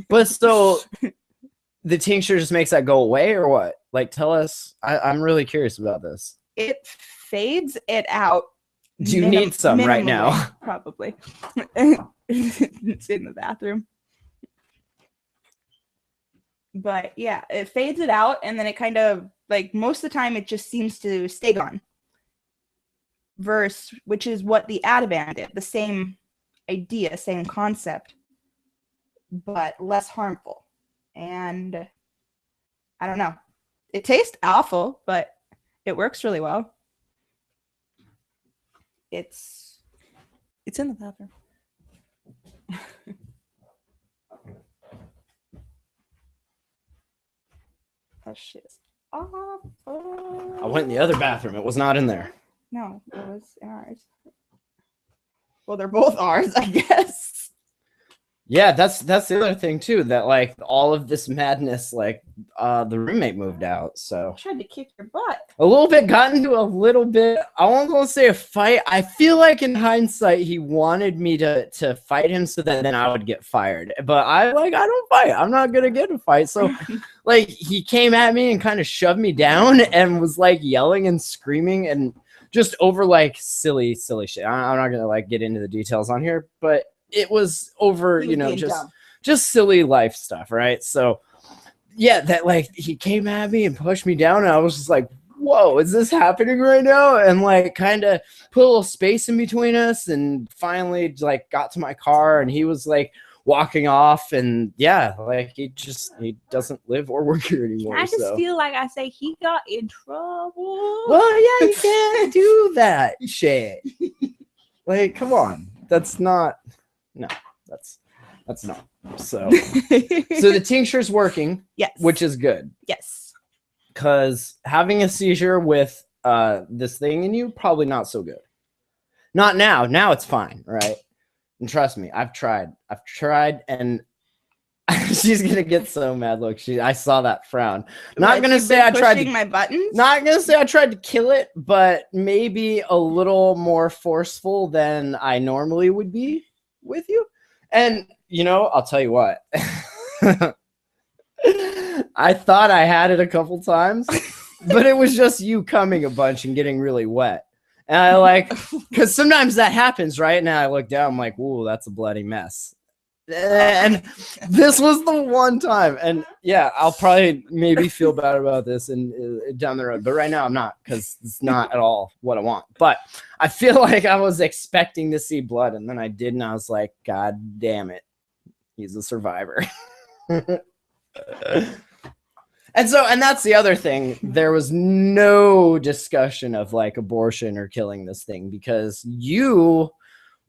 But so the tincture just makes that go away or what? Like, tell us. I'm really curious about this. It fades it out. Do you need some right now? Probably. It's in the bathroom. But yeah, it fades it out, and then it kind of, like, most of the time it just seems to stay gone. Which is what the Ativan did. The same idea, same concept, but less harmful. And I don't know. It tastes awful, but it works really well. It's in the bathroom. That shit is awful. I went in the other bathroom. It was not in there. No, it was in ours. Well, they're both ours, I guess. Yeah, that's the other thing too, that like all of this madness, like the roommate moved out, so I tried to kick your butt. A little bit, got into a little bit, I won't go say a fight. I feel like in hindsight he wanted me to fight him so that then I would get fired. But I don't fight. I'm not gonna get a fight. So like he came at me and kind of shoved me down and was like yelling and screaming and just over like silly shit. I'm not gonna like get into the details on here, but it was over, just silly life stuff, right? So yeah, that like he came at me and pushed me down and I was just like, whoa, is this happening right now? And like kind of put a little space in between us and finally like got to my car and he was like walking off and yeah, like he doesn't live or work here anymore. I just feel like I say he got in trouble. Well, yeah, you can't do that shit. Like, come on. That's not... No, That's not. So the tincture's working, Yes. which is good. Yes. Because having a seizure with this thing in you, probably not so good. Not now. Now it's fine, right? And trust me, I've tried, and she's gonna get so mad. Look, I saw that frown. Not gonna say I tried to my buttons. Not gonna say I tried to kill it, but maybe a little more forceful than I normally would be with you. And I'll tell you what. I thought I had it a couple times, but it was just you coming a bunch and getting really wet. And I because sometimes that happens, right? And I look down, I'm like, ooh, that's a bloody mess. And this was the one time. And yeah, I'll probably maybe feel bad about this and down the road. But right now I'm not, because it's not at all what I want. But I feel like I was expecting to see blood, and then I did, and I was like, God damn it. He's a survivor. And that's the other thing. There was no discussion of abortion or killing this thing, because you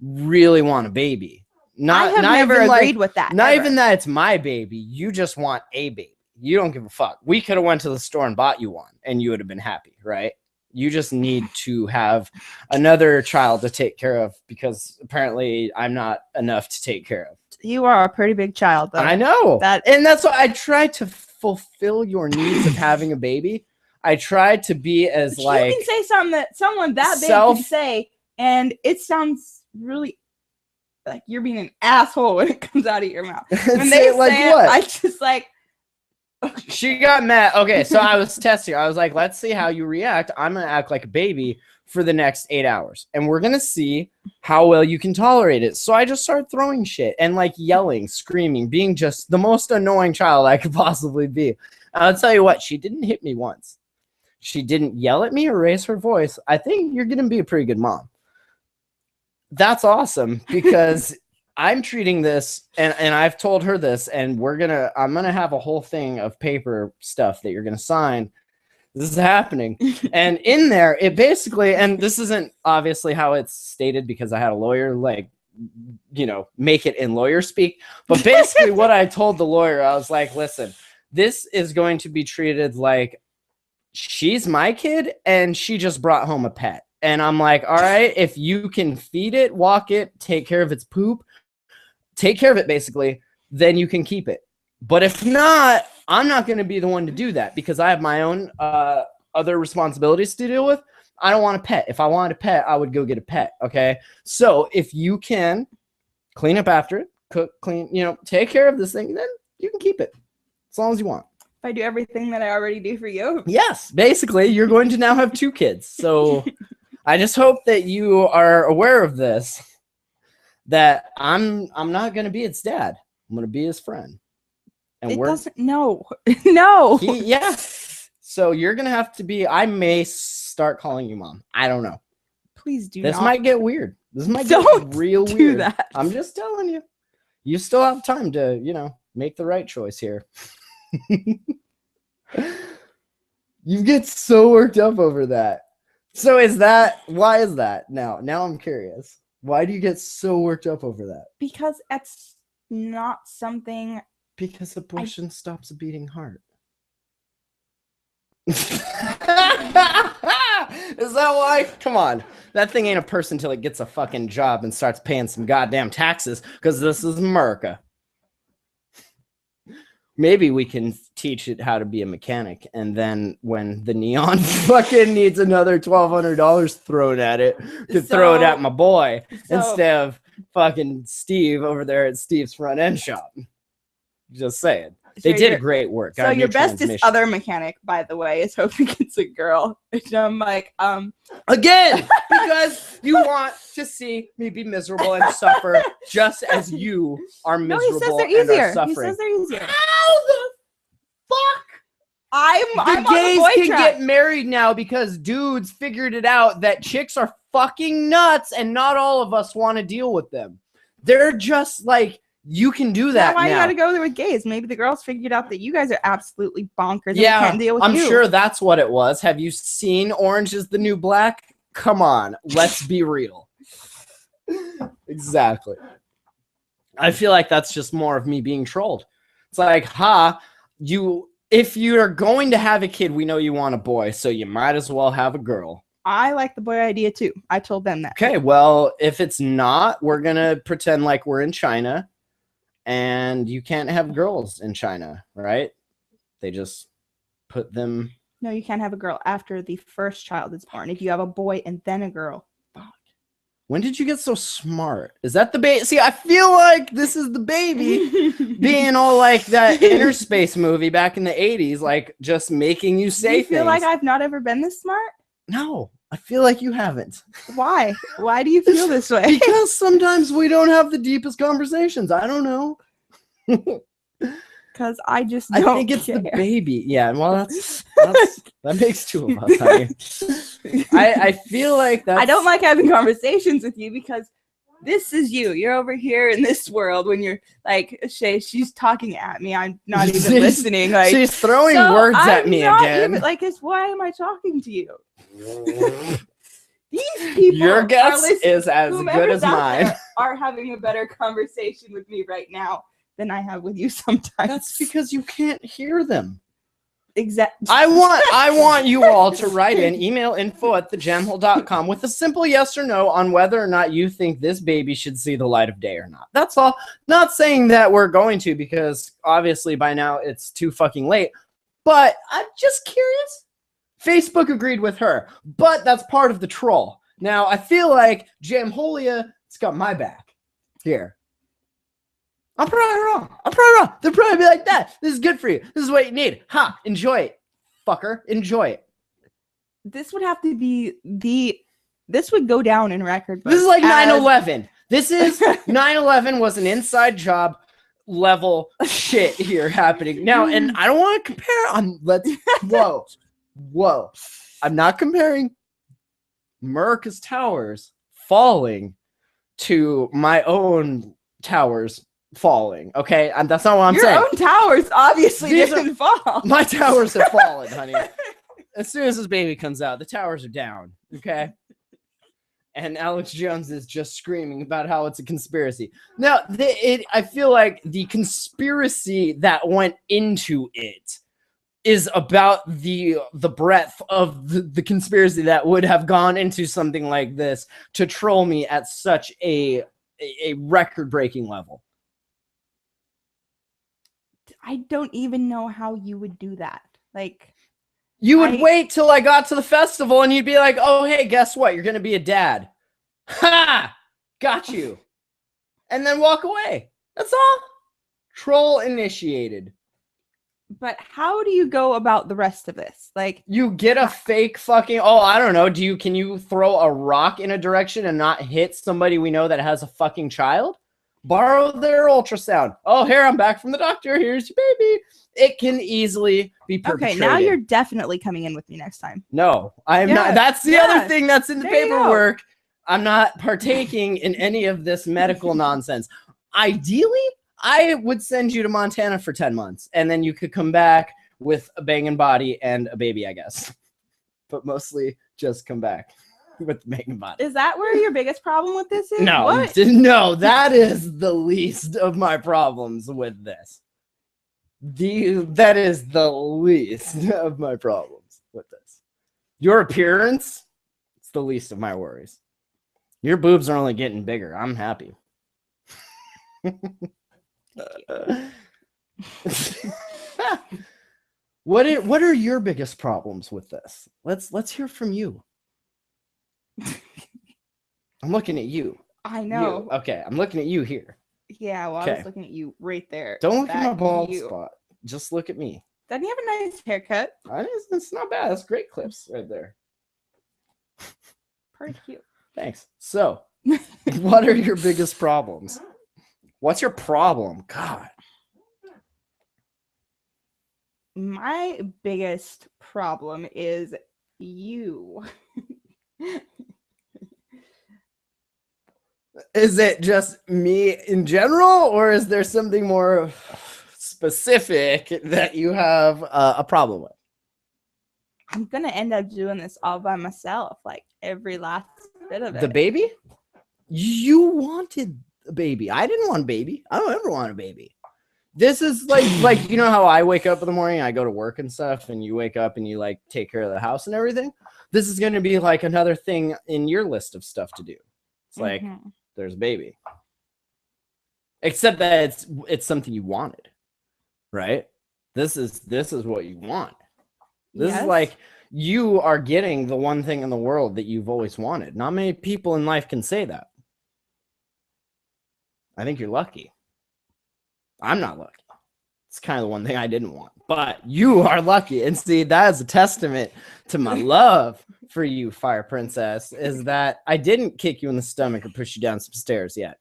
really want a baby. I have never agreed with that. Not even that it's my baby. You just want a baby. You don't give a fuck. We could have went to the store and bought you one, and you would have been happy, right? You just need to have another child to take care of, because apparently I'm not enough to take care of. You are a pretty big child, though. I know. And that's why I tried to fulfill your needs of having a baby. I tried to be as you can say something that someone that big can say, and it sounds really like you're being an asshole when it comes out of your mouth. When they say what? I just She got mad. Okay, so I was testing. I was like, let's see how you react. I'm going to act like a baby for the next 8 hours, and we're going to see how well you can tolerate it. So I just started throwing shit and yelling, screaming, being just the most annoying child I could possibly be. I'll tell you what, she didn't hit me once. She didn't yell at me or raise her voice. I think you're going to be a pretty good mom. That's awesome, because I'm treating this, and I've told her this, and I'm gonna have a whole thing of paper stuff that you're gonna sign. This is happening. And in there, it basically, and this isn't obviously how it's stated, because I had a lawyer make it in lawyer speak. But basically what I told the lawyer, I was like, listen, this is going to be treated like she's my kid and she just brought home a pet. And I'm like, all right, if you can feed it, walk it, take care of its poop, take care of it basically, then you can keep it. But if not, I'm not going to be the one to do that, because I have my own other responsibilities to deal with. I don't want a pet. If I wanted a pet, I would go get a pet. Okay. So if you can clean up after it, cook, clean, take care of this thing, then you can keep it as long as you want. If I do everything that I already do for you. Yes. Basically, you're going to now have 2 kids. So I just hope that you are aware of this, that I'm not going to be its dad. I'm going to be his friend. And no. Yeah. So you're going to have to be, I may start calling you mom. I don't know. Please do This not. might get weird. This might Don't get real do weird. that. I'm just telling you. You still have time to, make the right choice here. You get so worked up over that. So why is that now? Now I'm curious. Why do you get so worked up over that? Because it's not something. Because abortion stops a beating heart. Is that why? Come on. That thing ain't a person until it gets a fucking job and starts paying some goddamn taxes, because this is America. Maybe we can teach it how to be a mechanic, and then when the neon fucking needs another $1,200 thrown at it, to throw it at my boy instead of fucking Steve over there at Steve's front end shop. Just saying. They did a great work. So your bestest other mechanic, by the way, is hoping it's a girl. And I'm like, again, because you want to see me be miserable and suffer just as you are miserable. No, he says they're easier. And are suffering. He says they're easier. How the fuck? I'm gays on the boy track. Get married now because dudes figured it out that chicks are fucking nuts, and not all of us want to deal with them. They're just like, you can do that now. Why you gotta go there with gays? Maybe the girls figured out that you guys are absolutely bonkers. And can't deal with I'm sure that's what it was. Have you seen Orange is the New Black? Come on, let's be real. Exactly. I feel like that's just more of me being trolled. It's like, if you're going to have a kid, we know you want a boy, so you might as well have a girl. I like the boy idea too. I told them that. Okay, well, if it's not, we're going to pretend like we're in China, and you can't have girls in China, right? They just put them... No, you can't have a girl after the first child is born. If you have a boy and then a girl. When did you get so smart? Is that the baby? See, I feel like this is the baby being all like that Inner Space movie back in the 80s, like just making you say things. Do you feel things. like I've not ever been this smart? No, I feel like you haven't. Why? Why do you feel this way? Because sometimes we don't have the deepest conversations. I don't know. Because I just don't I think it's care. the baby. Yeah, well, that makes two of us, honey. I feel like that's... I don't like having conversations with you because this is you. You're over here in this world when you're like, she's talking at me. I'm not even listening. Like she's throwing words at me again. Why am I talking to you? These people, your guess is as good as mine, are having a better conversation with me right now than I have with you sometimes. That's because you can't hear them. Exactly. I want you all to write in email info@thejamhole.com with a simple yes or no on whether or not you think this baby should see the light of day or not. That's all. Not saying that we're going to, because obviously by now it's too fucking late, but I'm just curious. Facebook agreed with her, but that's part of the troll. Now I feel like Jamholia, it's got my back here. I'm probably wrong. They'll probably be like that. This is good for you. This is what you need. Ha! Enjoy it, fucker. Enjoy it. This would have to be this would go down in record books. This is like 9/11. This is 9/11 was an inside job level shit here happening now, and I don't want to compare. Whoa. I'm not comparing America's towers falling to my own towers falling, okay? That's not what I'm saying. Your own towers obviously didn't fall. My towers have fallen, honey. As soon as this baby comes out, the towers are down, okay? And Alex Jones is just screaming about how it's a conspiracy. Now, I feel like the conspiracy that went into it is about the breadth of the conspiracy that would have gone into something like this to troll me at such a record-breaking level. I don't even know how you would do that. Like, you would wait till I got to the festival and you'd be like, oh, hey, guess what? You're going to be a dad. Ha! Got you. And then walk away. That's all. Troll initiated. But how do you go about the rest of this? Like, you get a fake fucking, I don't know. Can you throw a rock in a direction and not hit somebody we know that has a fucking child? Borrow their ultrasound. Oh, here, I'm back from the doctor. Here's your baby. It can easily be perpetrated. Okay, now you're definitely coming in with me next time. No, I'm not. That's the other thing that's in the paperwork. I'm not partaking in any of this medical nonsense. Ideally, I would send you to Montana for 10 months, and then you could come back with a banging body and a baby, I guess. But mostly just come back with the banging body. Is that where your biggest problem with this is? No, no, that is the least of my problems with this. That is the least of my problems with this. Your appearance, it's the least of my worries. Your boobs are only getting bigger. I'm happy. What are your biggest problems with this? Let's hear from you. I'm looking at you. I know. You. Okay, I'm looking at you here. Yeah, well, okay. I was looking at you right there. Don't look at my bald spot. Just look at me. Doesn't he have a nice haircut? It's not bad. That's great clips right there. Pretty cute. Thanks. So, what are your biggest problems? What's your problem? God. My biggest problem is you. Is it just me in general, or is there something more specific that you have a problem with? I'm gonna end up doing this all by myself, like every last bit of it. The baby? You wanted a baby. I didn't want a baby. I don't ever want a baby. This is like you know how I wake up in the morning, I go to work and stuff, and you wake up and you like take care of the house and everything. This is going to be like another thing in your list of stuff to do. It's like there's a baby. Except that it's something you wanted, right? This is what you want. This is like you are getting the one thing in the world that you've always wanted. Not many people in life can say that. I think you're lucky. I'm not lucky. It's kind of the one thing I didn't want. But you are lucky. And see, that is a testament to my love for you, Fire Princess, is that I didn't kick you in the stomach or push you down some stairs yet.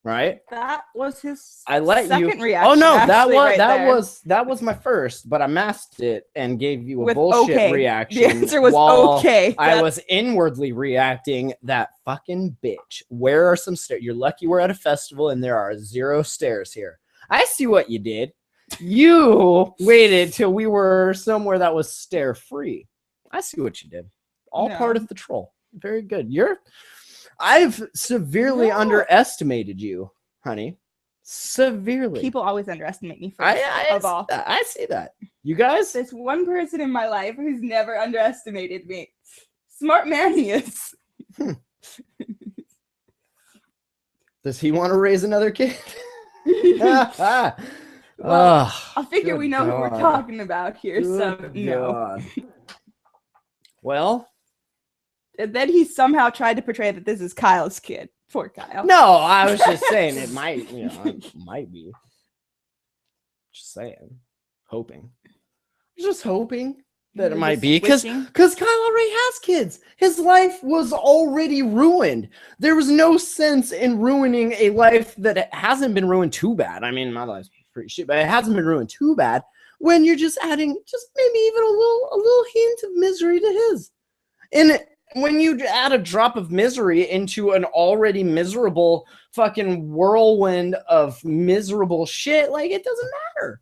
Right? That was his second reaction. Oh no, that was my first, but I masked it and gave you a bullshit reaction. The answer was okay. I was inwardly reacting that fucking bitch. Where are some stairs? You're lucky we're at a festival and there are 0 stairs here. I see what you did. You waited till we were somewhere that was stair free. I see what you did. All part of the troll. Very good. I've severely underestimated you, honey. Severely. People always underestimate me first of all. I see that. You guys? There's one person in my life who's never underestimated me. Smart man he is. Does he want to raise another kid? I figure we know who we're talking about here, no. Well, and then he somehow tried to portray that this is Kyle's kid. Poor Kyle. No, I was just saying it might, it might be. Just saying. Hoping. Just hoping that it might be. Because Kyle already has kids. His life was already ruined. There was no sense in ruining a life that hasn't been ruined too bad. I mean, my life's pretty shit, but it hasn't been ruined too bad when you're just adding just maybe even a little hint of misery to his. And when you add a drop of misery into an already miserable fucking whirlwind of miserable shit, like, it doesn't matter.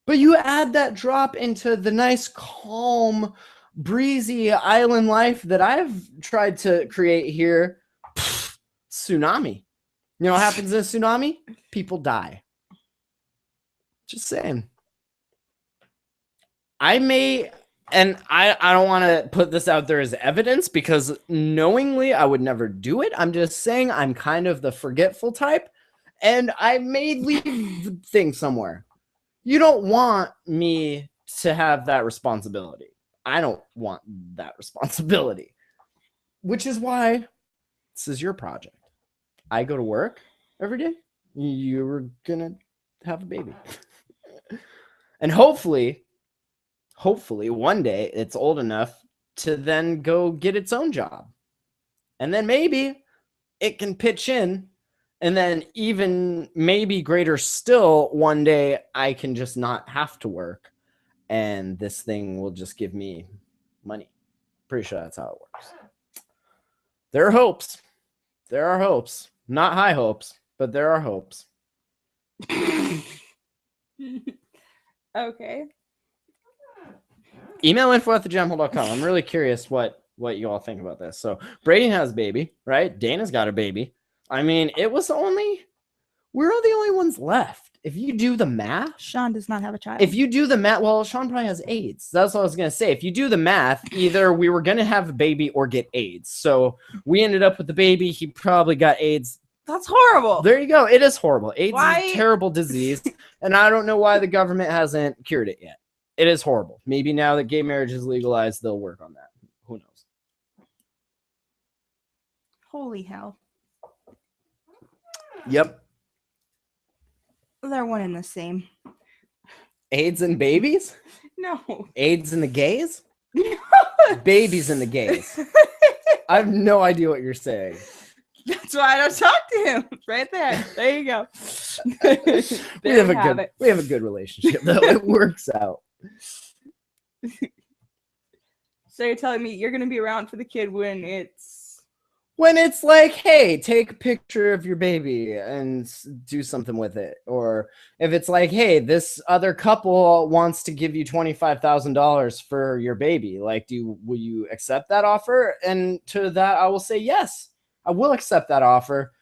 But you add that drop into the nice, calm, breezy island life that I've tried to create here. Tsunami. You know what happens in a tsunami? People die. Just saying. And I don't want to put this out there as evidence because knowingly I would never do it. I'm just saying I'm kind of the forgetful type and I may leave the thing somewhere. You don't want me to have that responsibility. I don't want that responsibility, which is why this is your project. I go to work every day. You're going to have a baby. And hopefully one day it's old enough to then go get its own job. And then maybe it can pitch in. And then even maybe greater still, one day I can just not have to work. And this thing will just give me money. Pretty sure that's how it works. There are hopes. There are hopes. Not high hopes, but there are hopes. Okay. Email info@thejamhole.com. I'm really curious what you all think about this. So Brady has a baby, right? Dana's got a baby. I mean, we're the only ones left. If you do the math, Sean does not have a child. If you do the math, well, Sean probably has AIDS. That's what I was going to say. If you do the math, either we were going to have a baby or get AIDS. So we ended up with the baby. He probably got AIDS. That's horrible. There you go. It is horrible. AIDS is a terrible disease. And I don't know why the government hasn't cured it yet. It is horrible. Maybe now that gay marriage is legalized, they'll work on that. Who knows? Holy hell. Yep. They're one and the same. AIDS and babies? No. AIDS and the gays? Babies and the gays. I have no idea what you're saying. That's why I don't talk to him. Right there. There you go. we have a good relationship though. It works out. So you're telling me you're gonna be around for the kid when it's like, hey, take a picture of your baby and do something with it. Or if it's like, hey, this other couple wants to give you $25,000 for your baby. Like, will you accept that offer? And to that, I will say, yes, I will accept that offer.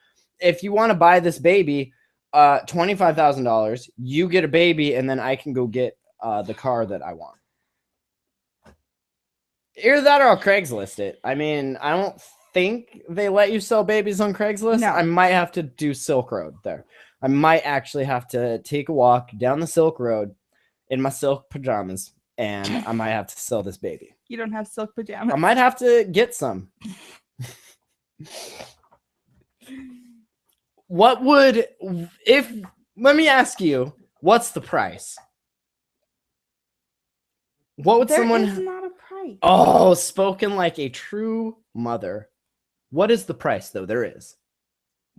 if you want to buy this baby, $25,000, you get a baby, and then I can go get the car that I want. Either that or I'll Craigslist it. I mean, I don't think they let you sell babies on Craigslist. No. I might have to do Silk Road there. I might actually have to take a walk down the Silk Road in my silk pajamas, and I might have to sell this baby. You don't have silk pajamas. I might have to get some. What would, let me ask you, what's the price? What would There someone, is not a price. oh, spoken like a true mother. What is the price, though? There is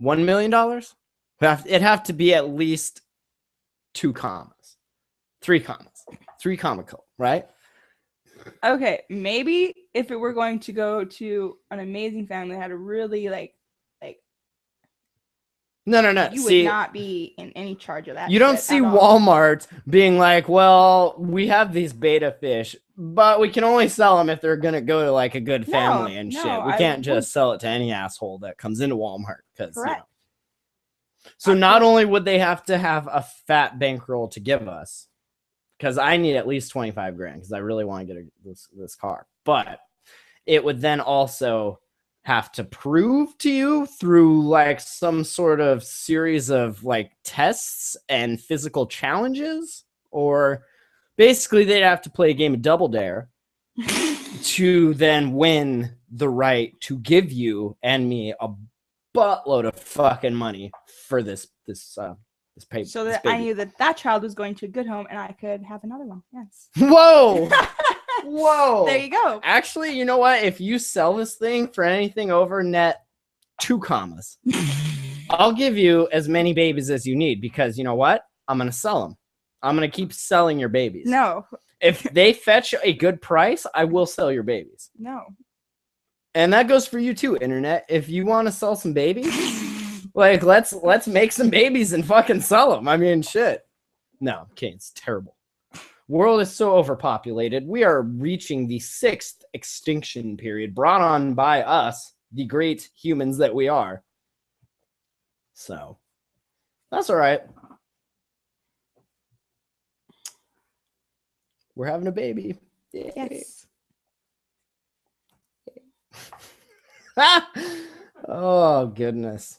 $1 million. It'd have to be at least 2 commas, 3 commas, 3 comma code, right? Okay, maybe if it were going to go to an amazing family that had a really No. you See, would not be in any charge of that. you don't shit see at all. Walmart being like, well, we have these beta fish, but we can only sell them if they're going to go to like a good family and no, shit. We I can't just would- sell it to any asshole that comes into Walmart. Correct. So not only would they have to have a fat bankroll to give us, because I need at least 25 grand because I really want to get this car, but it would then also have to prove to you through like some sort of series of like tests and physical challenges, or basically they'd have to play a game of Double Dare to then win the right to give you and me a buttload of fucking money for this paper. So that I knew that child was going to a good home and I could have another one. Yes. Whoa! Whoa! There you go. Actually, you know what? If you sell this thing for anything over net 2 commas, I'll give you as many babies as you need, because you know what? I'm going to sell them. I'm going to keep selling your babies. No. If they fetch a good price, I will sell your babies. No. And that goes for you too, internet. If you want to sell some babies, like let's make some babies and fucking sell them. I mean, shit. No, I'm kidding. It's terrible. World is so overpopulated. We are reaching the 6th extinction period brought on by us, the great humans that we are. So that's all right. We're having a baby. Yay. Yes. Oh, goodness.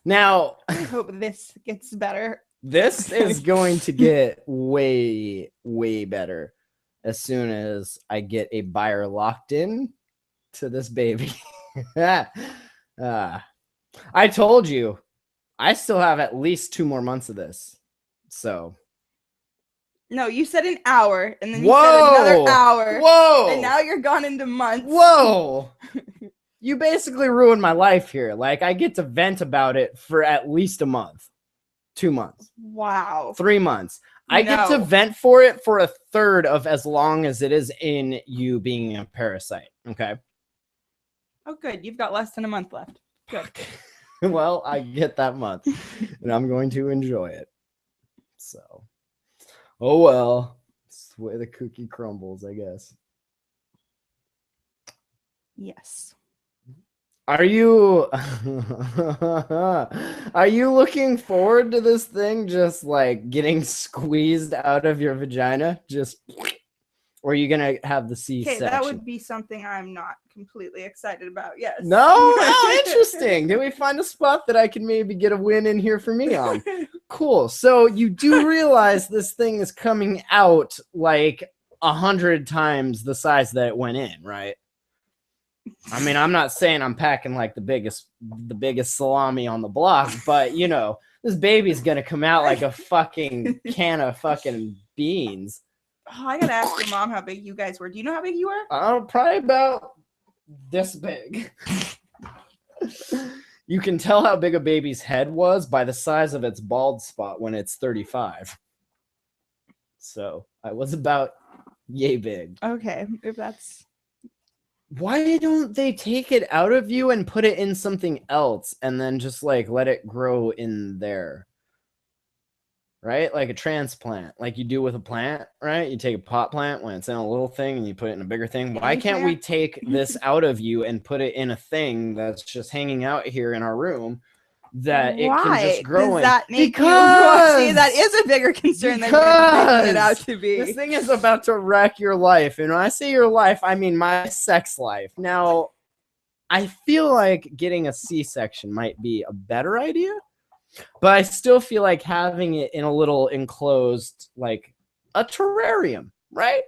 Now, I hope this gets better. this is going to get way, way better as soon as I get a buyer locked in to this baby. I told you, I still have at least 2 more months of this. So. No, you said an hour, and then you Whoa! said another hour. Whoa! And now you're gone into months. Whoa! You basically ruined my life here. Like, I get to vent about it for at least a month, 2 months, Wow. 3 months. I get to No. vent for it for a third of as long as it is in you being a parasite. Okay. Oh, good. You've got less than a month left. Good. Well, I get that month, and I'm going to enjoy it. So, oh well. It's the way the cookie crumbles, I guess. Yes. Are you looking forward to this thing just like getting squeezed out of your vagina? Just, or are you gonna have the C-section? Okay, that would be something I'm not completely excited about. Yes. No? Oh, interesting. Did we find a spot that I can maybe get a win in here for me on? Cool. So you do realize this thing is coming out like 100 times the size that it went in, right? I mean, I'm not saying I'm packing like the biggest salami on the block, but you know, this baby's gonna come out like a fucking can of fucking beans. Oh, I gotta ask your mom how big you guys were. Do you know how big you were? Probably about this big. You can tell how big a baby's head was by the size of its bald spot when it's 35. So I was about yay big. Okay, if that's Why don't they take it out of you and put it in something else and then just like let it grow in there? right? Like a transplant, like you do with a plant, right? You take a pot plant when it's in a little thing and you put it in a bigger thing. Why can't we take this out of you and put it in a thing that's just hanging out here in our room that it can just grow does in? that make Because see, that is a bigger concern than you're making it out to be. this thing is about to wreck your life. And when I say your life, I mean my sex life. Now, I feel like getting a C-section might be a better idea, but I still feel like having it in a little enclosed, like a terrarium, right?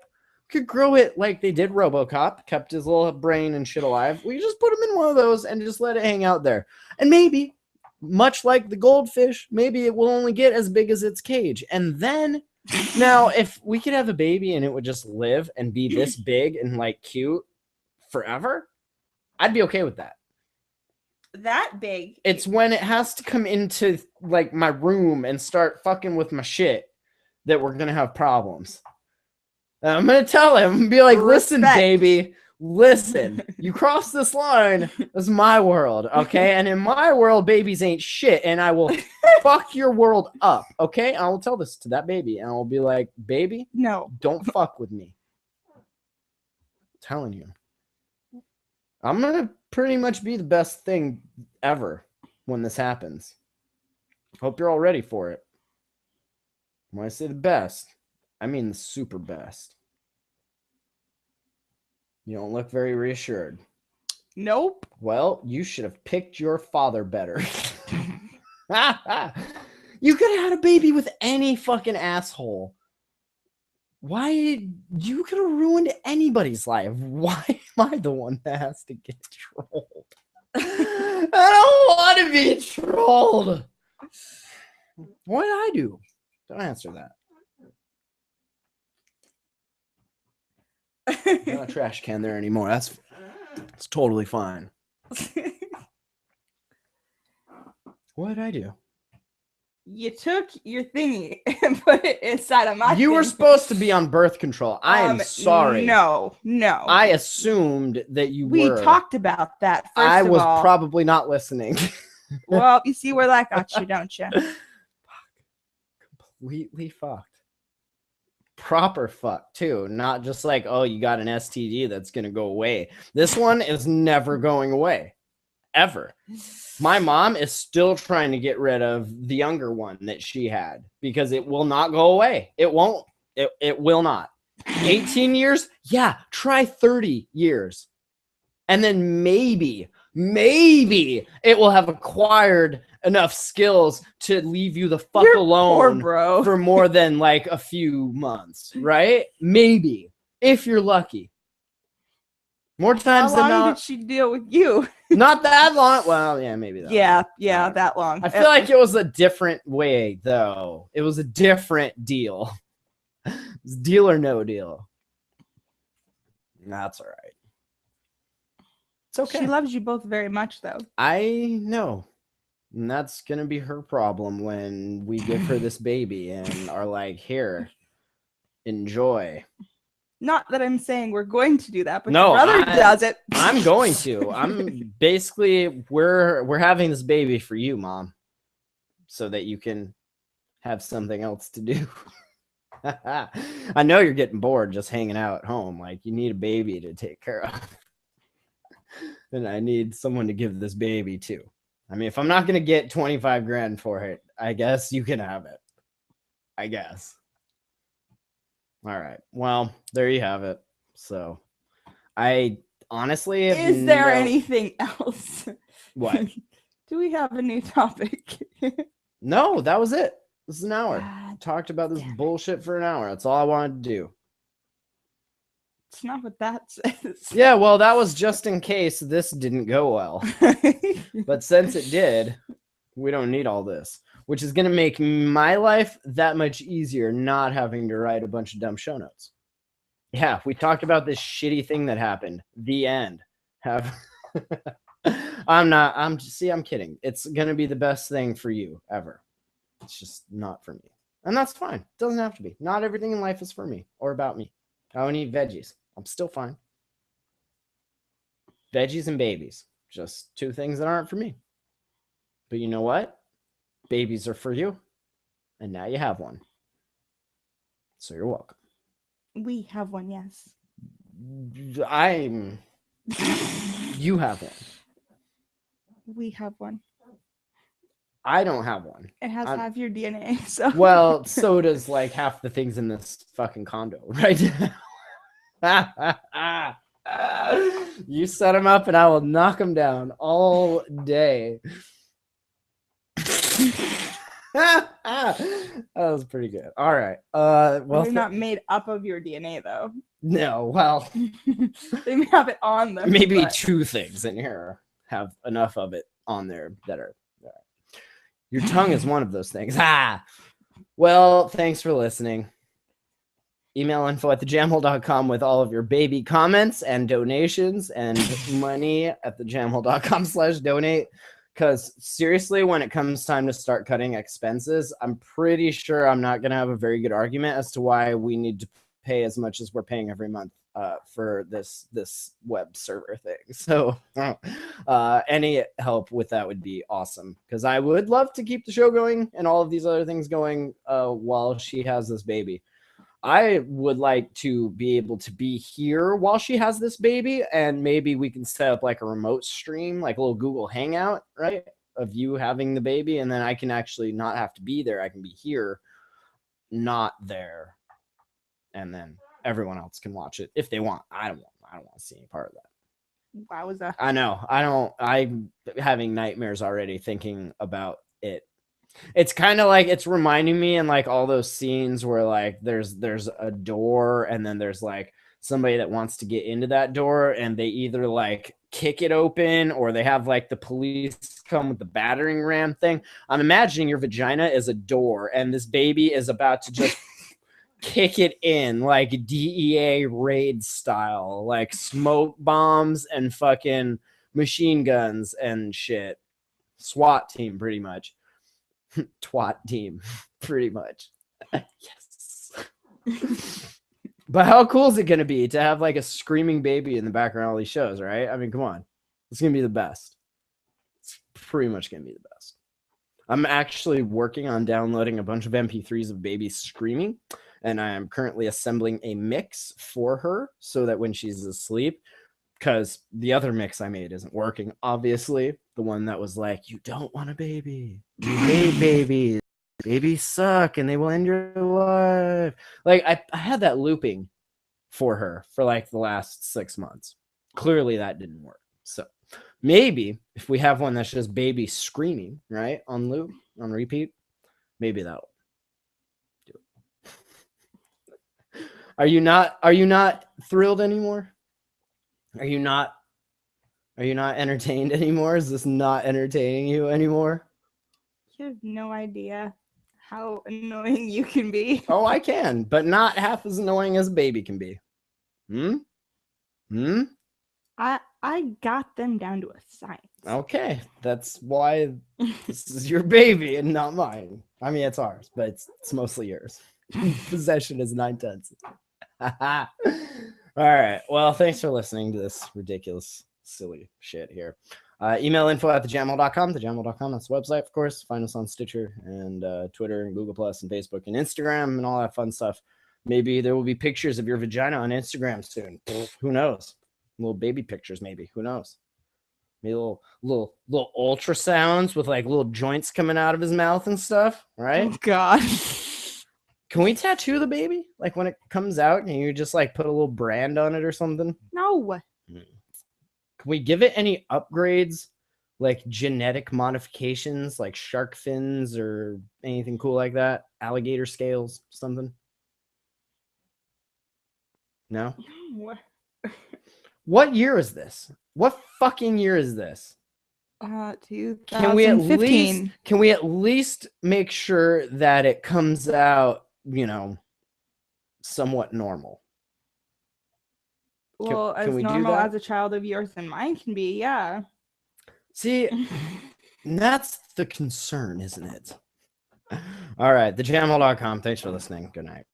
Could grow it like they did RoboCop, kept his little brain and shit alive. We just put him in one of those and just let it hang out there. And maybe, much like the goldfish, maybe it will only get as big as its cage. And then, now, if we could have a baby and it would just live and be this big and like cute forever, I'd be okay with that. That big. It's when it has to come into like my room and start fucking with my shit that we're gonna have problems. And I'm gonna tell him and be like, listen, baby, listen, you cross this line. This is my world, okay? And in my world, babies ain't shit, and I will fuck your world up, okay? I will tell this to that baby, and I'll be like, baby, No, don't fuck with me. I'm telling you. I'm going to pretty much be the best thing ever when this happens. Hope you're all ready for it. When I say the best, I mean the super best. You don't look very reassured. Nope. Well, you should have picked your father better. You could have had a baby with any fucking asshole. Why? You could have ruined anybody's life. Why am I the one that has to get trolled? I don't want to be trolled. What did I do? Don't answer that. Not a trash can there anymore. That's totally fine. What did I do? You took your thingy and put it inside of my You were thing. supposed to be on birth control. I am sorry. No. I assumed that you We were. talked about that first I of was all. probably not listening. Well, you see where that got you, don't you? Completely fucked. Proper fuck too, not just like, oh, you got an STD that's gonna go away. This one is never going away, ever. My mom is still trying to get rid of the younger one that she had because it will not go away. It won't. It will not. 18 years? Yeah, try 30 years. And then maybe it will have acquired enough skills to leave you the fuck alone for more than like a few months, right? Maybe, if you're lucky. More times than not. How long did she deal with you? Not that long. Well, yeah, maybe that long. Yeah, that long. I feel like it was a different way, though. It was a different deal. It was deal or no deal. That's all right. It's okay. She loves you both very much, though. I know. And that's going to be her problem when we give her this baby and are like, here, enjoy. Not that I'm saying we're going to do that, but No, your brother does it. I'm going to. I'm basically, we're having this baby for you, Mom, so that you can have something else to do. I know you're getting bored just hanging out at home. Like, you need a baby to take care of. And I need someone to give this baby to. I mean, if I'm not going to get 25 grand for it, I guess you can have it. I guess. All right. Well, there you have it. So, I honestly Is there anything else? What? Do we have a new topic? No, that was it. This is an hour. Talked about this bullshit for an hour. That's all I wanted to do. It's not what that says. Yeah, well, that was just in case this didn't go well. But since it did, we don't need all this, which is going to make my life that much easier not having to write a bunch of dumb show notes. Yeah, we talked about this shitty thing that happened. The end. I'm kidding. It's going to be the best thing for you ever. It's just not for me. And that's fine. It doesn't have to be. Not everything in life is for me or about me. I don't eat veggies. I'm still fine. Veggies and babies. Just two things that aren't for me. But you know what? Babies are for you. And now you have one. So you're welcome. We have one, yes. You have one. We have one. I don't have one. It has I'm- half your DNA, so. Well, so does like half the things in this fucking condo, right? You set him up and I will knock him down all day. That was pretty good. All right. Well, They're not made up of your DNA, though. no. Well, They may have it on them. maybe but- 2 things in here have enough of it on there that are. Your tongue is one of those things. Well, thanks for listening. Email info@thejamhole.com with all of your baby comments and donations and money at thejamhole.com/donate. Because seriously, when it comes time to start cutting expenses, I'm pretty sure I'm not going to have a very good argument as to why we need to pay as much as we're paying every month for this web server thing. So any help with that would be awesome, because I would love to keep the show going and all of these other things going while she has this baby. I would like to be able to be here while she has this baby, and maybe we can set up like a remote stream, like a little Google Hangout, right? Of you having the baby, and then I can actually not have to be there. I can be here, not there. And then everyone else can watch it if they want. I don't want to see any part of that. Wowza. I know. I'm having nightmares already thinking about it. It's kind of like it's reminding me in like all those scenes where like there's a door and then there's like somebody that wants to get into that door and they either like kick it open or they have like the police come with the battering ram thing. I'm imagining your vagina is a door and this baby is about to just kick it in like DEA raid style, like smoke bombs and fucking machine guns and shit. SWAT team, pretty much. Twat team, pretty much. Yes. But how cool is it going to be to have like a screaming baby in the background of all these shows, right? I mean, come on. It's going to be the best. It's pretty much going to be the best. I'm actually working on downloading a bunch of MP3s of babies screaming, and I am currently assembling a mix for her so that when she's asleep, because the other mix I made isn't working, obviously. The one that was like, you don't want a baby. You hate babies. Babies suck and they will end your life. Like, I had that looping for her for like the last 6 months. Clearly that didn't work. So maybe if we have one that's just baby screaming, right, on loop, on repeat, maybe that'll do it. Are you not thrilled anymore? Are you not entertained anymore? Is this not entertaining you anymore? You have no idea how annoying you can be. Oh, I can, but not half as annoying as a baby can be. I got them down to a science. Okay, that's why this is your baby and not mine. I mean, it's ours, but it's mostly yours. Possession is 9/10. All right. Well, thanks for listening to this ridiculous, silly shit here. Email info@thejamhole.com. Thejamhole.com, that's the website, of course. Find us on Stitcher and Twitter and Google Plus and Facebook and Instagram and all that fun stuff. Maybe there will be pictures of your vagina on Instagram soon. Who knows? Little baby pictures, maybe. Who knows? Maybe little ultrasounds with like little joints coming out of his mouth and stuff, right? Oh God. Can we tattoo the baby? Like when it comes out, and you just like put a little brand on it or something? No. Can we give it any upgrades, like genetic modifications, like shark fins or anything cool like that? Alligator scales, something? No? What year is this? What fucking year is this? 2015. Can we at least make sure that it comes out, somewhat normal? Well, can as we do normal that? as a child of yours and mine can be, yeah. See, that's the concern, isn't it? All right, thejamhole.com. Thanks for listening. Good night.